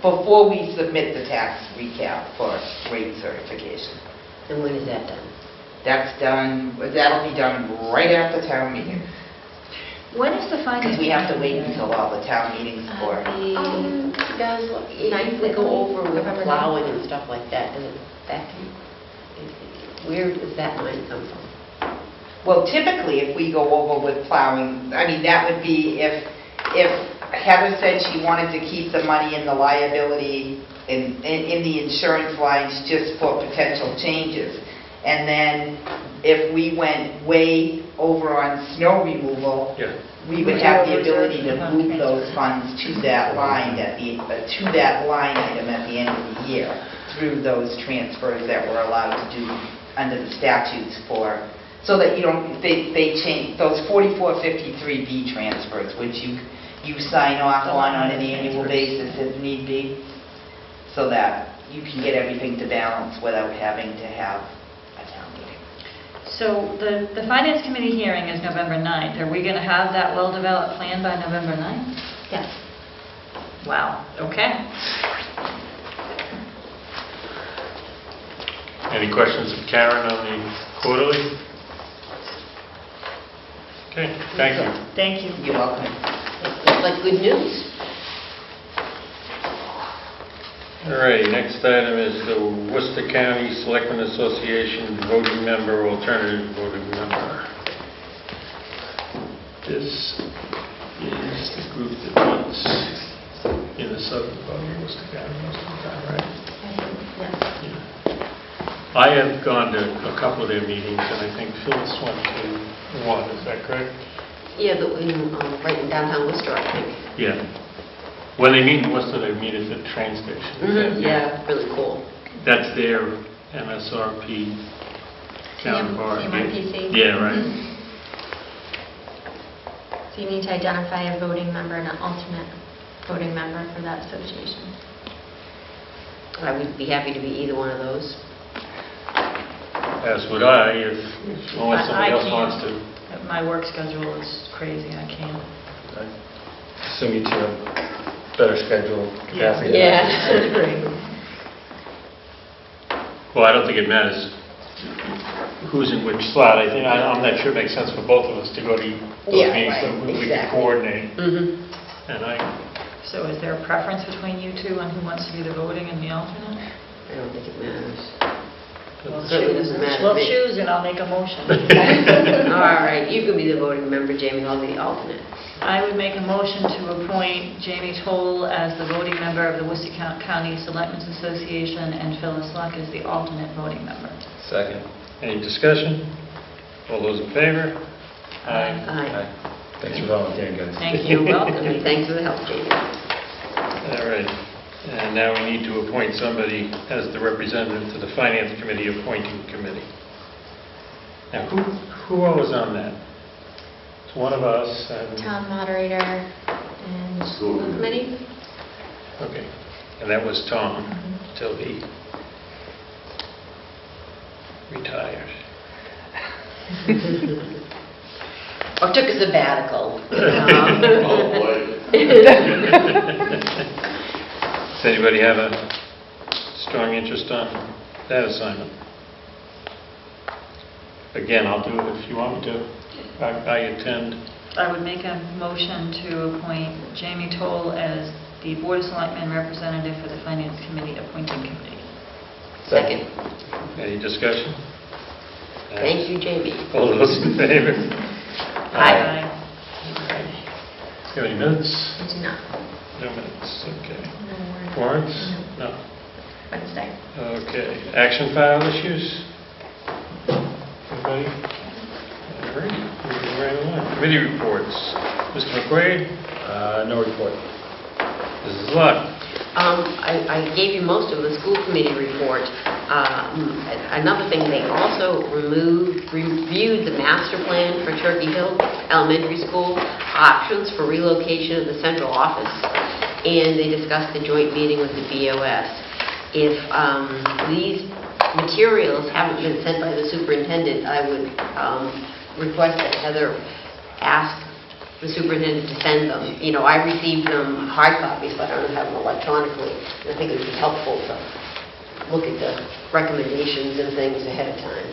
before we submit the tax recap for rate certification. And when is that done? That'll be done right after town meeting, When is the because finance? we have to wait until all the town meetings for. Guys, if we go over with November plowing and stuff like that, where does that money come from? Well, typically, if we go over with plowing, I mean, that would be if Heather said she wanted to keep the money in the liability, in the insurance lines just for potential changes. And then if we went way over on snow removal, Yeah. we would have the ability to move those funds to that line to that line item at the end of the year through those transfers that we're allowed to do under the statutes for, so that you don't, they change, those 4453B transfers, which you sign off on an annual basis if need be, so that you can get everything to balance without having to have a town meeting. So the Finance Committee hearing is November 9th. Are we going to have that well-developed plan by November 9th? Yes. Wow, okay. Any questions of Karen on the quarterly? Okay, thank you. Thank you. You're welcome. Looks like good news. All right, next item is the Worcester County Selectmen Association voting member, alternative voting member. This is the group that runs in the southern part of Worcester County most of the time, right? Yes. Yeah. I have gone to a couple of their meetings, and I think Phyllis went to one, is that correct? Yeah, right in downtown Worcester, I think. Yeah. When they meet in Worcester, they meet at the train station. Yeah, really cool. That's their MSRP counterpart. CMRPC. Yeah, right. So you need to identify a voting member and an alternate voting member for that association. I would be happy to be either one of those. As would I, unless somebody else can't. wants to. My work schedule is crazy, I can't. I assume you two have better schedule capacity. than I Yeah. do. Well, I don't think it matters who's in which slot. I'm not sure it makes sense for both of us to go to those Yeah, meetings, so right, we can exactly. coordinate. Mm-hmm. And So is there a preference between you two on who wants to be the voting and the alternate? I don't think it matters. Well, Certainly doesn't matter to Swap me. shoes and I'll make a motion. All right, you can be the voting member, Jamie, I'll be the alternate. I would make a motion to appoint Jamie Toll as the voting member of the Worcester County Selectmen's Association and Phyllis Luck as the alternate voting member. Second. Any discussion? All those in favor? Aye. Thanks for volunteering, guys. Thank you. Welcome, and thanks for the help, Jamie. All right. And now we need to appoint somebody as the representative to the Finance Committee Appointing Committee. Now, who all was on that? It's one of us and... Town moderator and school committee. Okay. And that was Tom till he retired. Or took a sabbatical. Does anybody have a strong interest on that assignment? Again, I'll do it if you want me to. I attend. I would make a motion to appoint Jamie Toll as the Board of Selectmen representative for the Finance Committee Appointing Committee. Second. Any discussion? Thank you, Jamie. All those in favor? Aye. You have any minutes? I do not. No minutes, okay. No warrant. Warrants? No. No. Wednesday. Okay. Action file issues? Anybody? All right, moving right along. Committee reports. Mr. McQuaid? No report. Mrs. Luck? I gave you most of the school committee report. Another thing, they also reviewed the master plan for Turkey Hill Elementary School, options for relocation of the central office, and they discussed the joint meeting with the BOS. If these materials haven't been sent by the superintendent, I would request that Heather ask the superintendent to send them. You know, I received them hard copies, but I don't have them electronically. And I think it would be helpful to look at the recommendations and things ahead of time.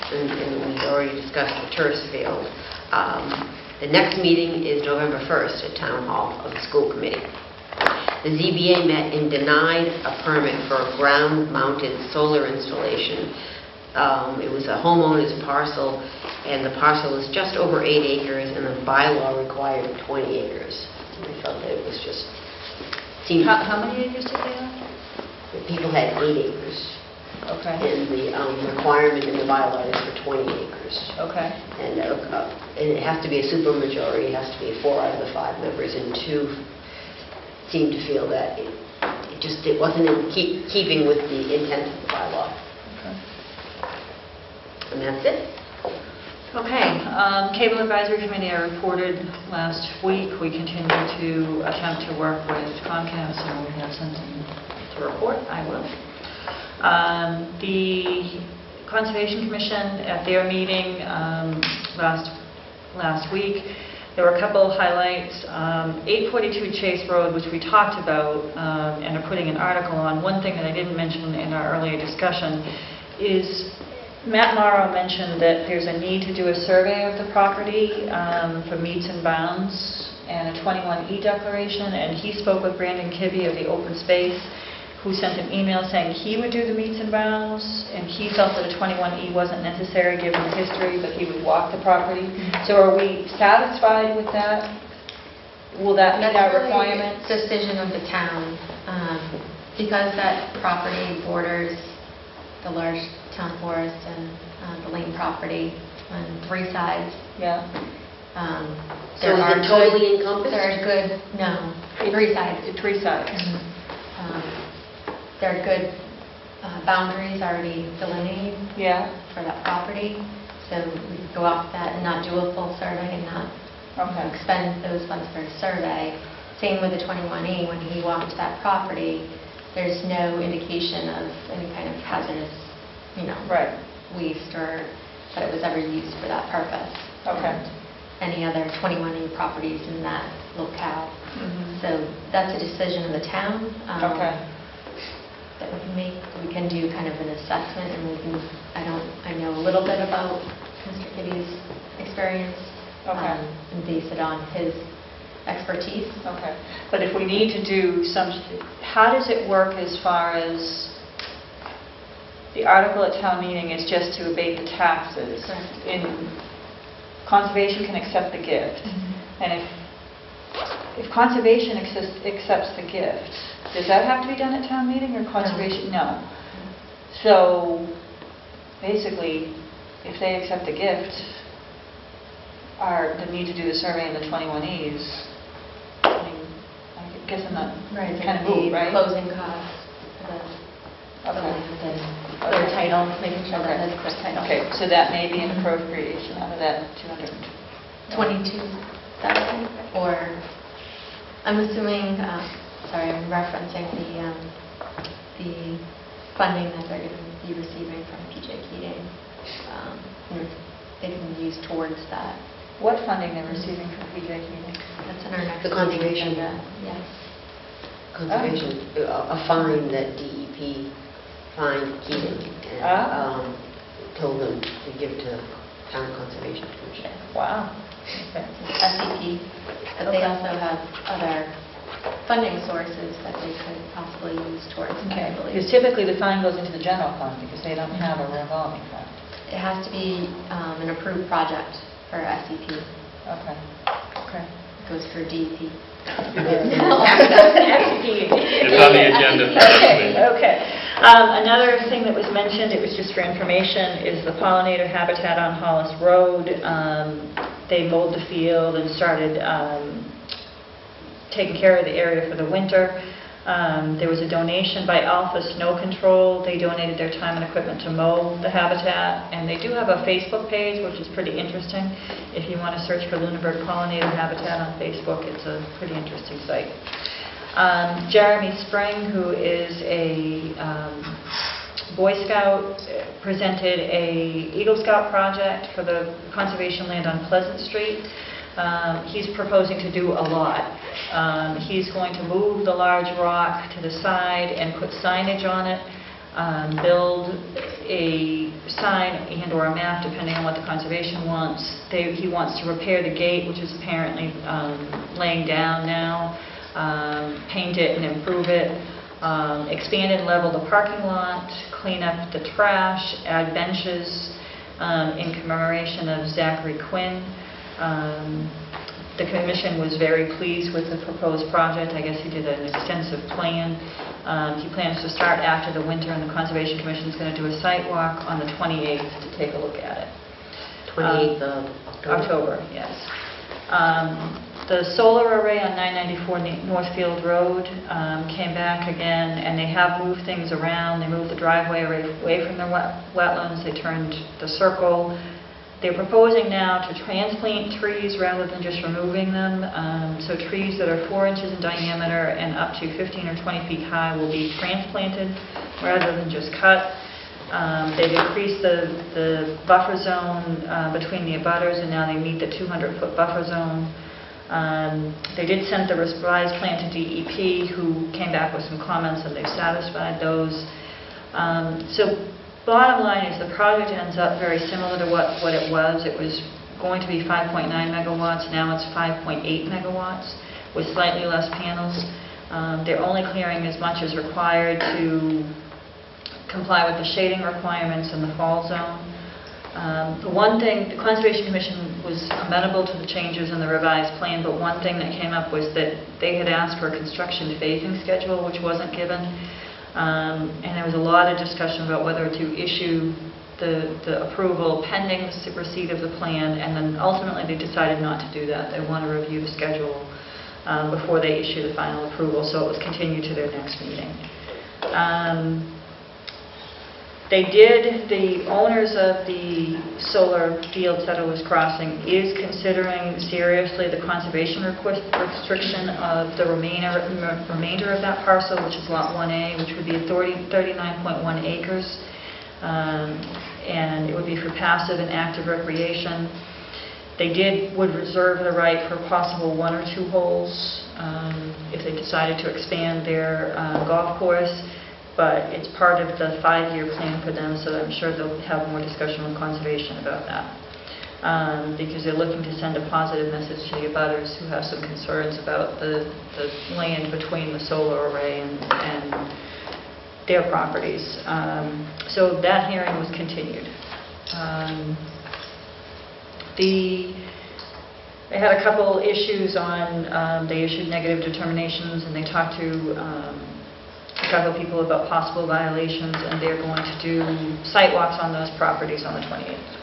And we've already discussed the turf field. The next meeting is November 1st at Town Hall of the school committee. The ZBA met and denied a permit for a ground-mounted solar installation. It was a homeowner's parcel, and the parcel is just over 8 acres, and the bylaw required 20 acres. We felt that it was just... How many acres did they have? The people had 8 acres, Okay. and the requirement in the bylaw is for 20 acres. Okay. And it has to be a supermajority, it has to be 4 out of the 5 members, and 2 seemed to feel that it wasn't in keeping with the intent of the bylaw. Okay. And that's it. Okay, Cable Advisory Committee, I reported last week. We continue to attempt to work with Comcast, and we have something to report. I will. The Conservation Commission, at their meeting last week, there were a couple highlights. 842 Chase Road, which we talked about and are putting an article on. One thing that I didn't mention in our earlier discussion is Matt Morrow mentioned that there's a need to do a survey of the property for meets and bounds and a 21E declaration, and he spoke with Brandon Kibbe of the Open Space, who sent an email saying he would do the meets and bounds, and he felt that a 21E wasn't necessary given the history, but he would walk the property. So are we satisfied with that? Will that meet our requirements? That's really a decision of the town. Because that property borders the large town forest and the lane property on 3 sides. Yeah. So is it totally encompassed? There are good, no, 3 sides. 3 sides. There are good boundaries already delineated Yeah. for that property, so we could go off that and not do a full survey and not expend those funds for a survey. Same with the 21E, when he walked that property, there's no indication of any kind of hazardous, waste or that it was ever used for that purpose. Okay. And any other 21E properties in that locale. So that's a decision of the town. That we can make. We can do kind of an assessment, and we can. I know a little bit about Mr. Kitty's experience. And base it on his expertise. Okay. But if we need to do some, how does it work as far as the article at town meeting is just to abate the taxes? Correct. In conservation can accept the gift. And if conservation accepts the gift, does that have to be done at town meeting or conservation? No. So basically, if they accept the gift, the need to do the survey in the 21Es, I mean, I guess I'm not kind of moot, right? Closing costs for the clear title, making sure that it has clear title. Okay, so that may be an appropriation out of that 22,000, or I'm assuming, sorry, I'm referencing the funding that they're going to be receiving from PJ Keating. They can use towards that. What funding they're receiving from PJ Keating? That's in our next The conservation. agenda. Yes. Conservation, a fine that DEP fined Keating and told them to give to Town Conservation Commission. Wow. Okay. SCP, but they also have other funding sources that they could possibly use towards that, I believe. Because typically the fine goes into the general fund because they don't have a revolving fund. It has to be an approved project for SCP. Okay. Okay. It goes for DEP. It's on the agenda for this week. Okay. Another thing that was mentioned, it was just for information, is the pollinator habitat on Hollis Road. They mowed the field and started taking care of the area for the winter. There was a donation by Alpha Snow Control. They donated their time and equipment to mow the habitat, and they do have a Facebook page, which is pretty interesting. If you want to search for Lunenburg Pollinator Habitat on Facebook, it's a pretty interesting site. Jeremy Spring, who is a Boy Scout, presented a Eagle Scout project for the conservation land on Pleasant Street. He's proposing to do a lot. He's going to move the large rock to the side and put signage on it, build a sign and or a map depending on what the conservation wants. He wants to repair the gate, which is apparently laying down now, paint it and improve it, expand and level the parking lot, clean up the trash, add benches in commemoration of Zachary Quinn. The commission was very pleased with the proposed project. I guess he did an extensive plan. He plans to start after the winter, and the Conservation Commission is going to do a site walk on the 28th to take a look at it. 28th of October? October, yes. The solar array on 994 Northfield Road came back again, and they have moved things around. They moved the driveway away from the wetlands. They turned the circle. They're proposing now to transplant trees rather than just removing them. So trees that are 4 inches in diameter and up to 15 or 20 feet high will be transplanted rather than just cut. They've increased the buffer zone between the abutters, and now they meet the 200-foot buffer zone. They did send the revised plan to DEP, who came back with some comments, and they've satisfied those. So bottom line is the project ends up very similar to what it was. It was going to be 5.9 megawatts. Now it's 5.8 megawatts with slightly less panels. They're only clearing as much as required to comply with the shading requirements in the fall zone. The one thing, the Conservation Commission was amenable to the changes in the revised plan, but one thing that came up was that they had asked for a construction phasing schedule, which wasn't given. And there was a lot of discussion about whether to issue the approval pending the receipt of the plan, and then ultimately they decided not to do that. They want to review the schedule before they issue the final approval, so it was continued to their next meeting. The owners of the solar field Settlers Crossing is considering seriously the conservation restriction of the remainder of that parcel, which is Lot 1A, which would be 39.1 acres. And it would be for passive and active recreation. They would reserve the right for possible 1 or 2 holes if they decided to expand their golf course. But it's part of the 5-year plan for them, so I'm sure they'll have more discussion with conservation about that. because they're looking to send a positive message to the abutters who have some concerns about the land between the solar array and their properties. So that hearing was continued. They had a couple issues on, they issued negative determinations, and they talked to a couple of people about possible violations, and they're going to do site walks on those properties on the 28th.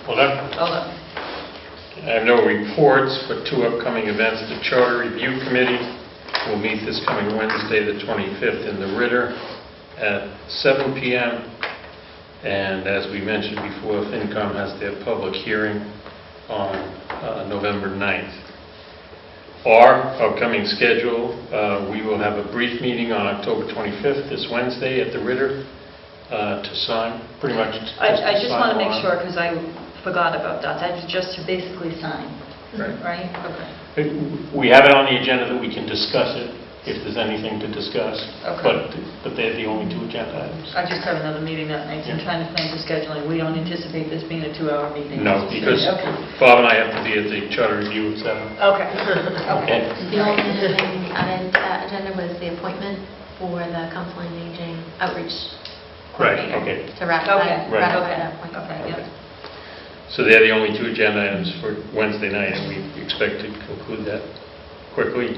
Hold on. I have no reports, but 2 upcoming events. The Charter Review Committee will meet this coming Wednesday, the 25th, in the Ritter at 7 p.m. And as we mentioned before, FinCom has their public hearing on November 9th. Our upcoming schedule, we will have a brief meeting on October 25th, this Wednesday, at the Ritter to sign, pretty much. I just want to make sure, because I forgot about that. That's just to basically sign, right? Okay. We have it on the agenda that we can discuss it if there's anything to discuss, Okay. but they're the only 2 agenda items. I just have another meeting that night, so I'm trying to plan for scheduling. We don't anticipate this being a 2-hour meeting. No, because Okay. Bob and I have to be at the Charter Review at 7. Okay. Okay. The only thing added to that agenda was the appointment for the Council on Aging outreach. Right, coordinator okay. To ratify Right. that appointment. Okay, yeah. So they're the only 2 agenda items for Wednesday night, and we expect to conclude that quickly.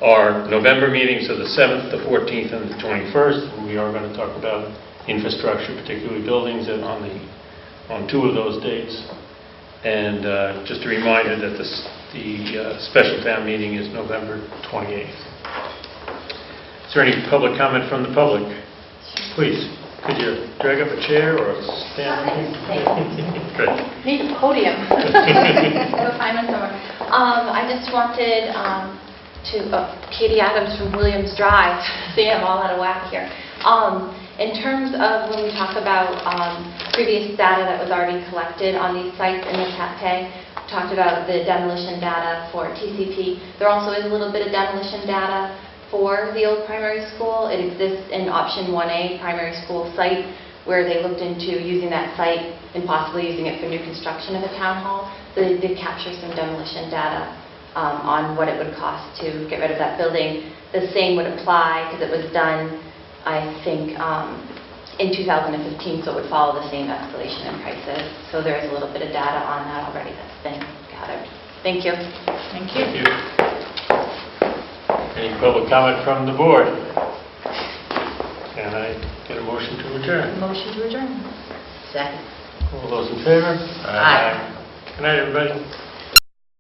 Our November meetings are the 7th, the 14th, and the 21st. And we are going to talk about infrastructure, particularly buildings, and on 2 of those dates. And just a reminder that the special town meeting is November 28th. Is there any public comment from the public? Please, could you drag up a chair or stand? Good. Need a podium. I have a fireman somewhere. I just wanted Katie Adams from Williams Drive. See, I'm all out of whack here. In terms of when we talk about previous data that was already collected on these sites in the TAP-Pay, talked about the demolition data for TCP. There also is a little bit of demolition data for the old primary school. It exists in option 1A, primary school site, where they looked into using that site and possibly using it for new construction of a town hall. So they did capture some demolition data on what it would cost to get rid of that building. The same would apply because it was done, I think, in 2015, so it would follow the same escalation in prices. So there is a little bit of data on that already that's been gathered. Thank you. Thank you. Thank you. Any public comment from the board? Can I get a motion to adjourn? Motion to adjourn. Second. All those in favor? Aye. Good night, everybody.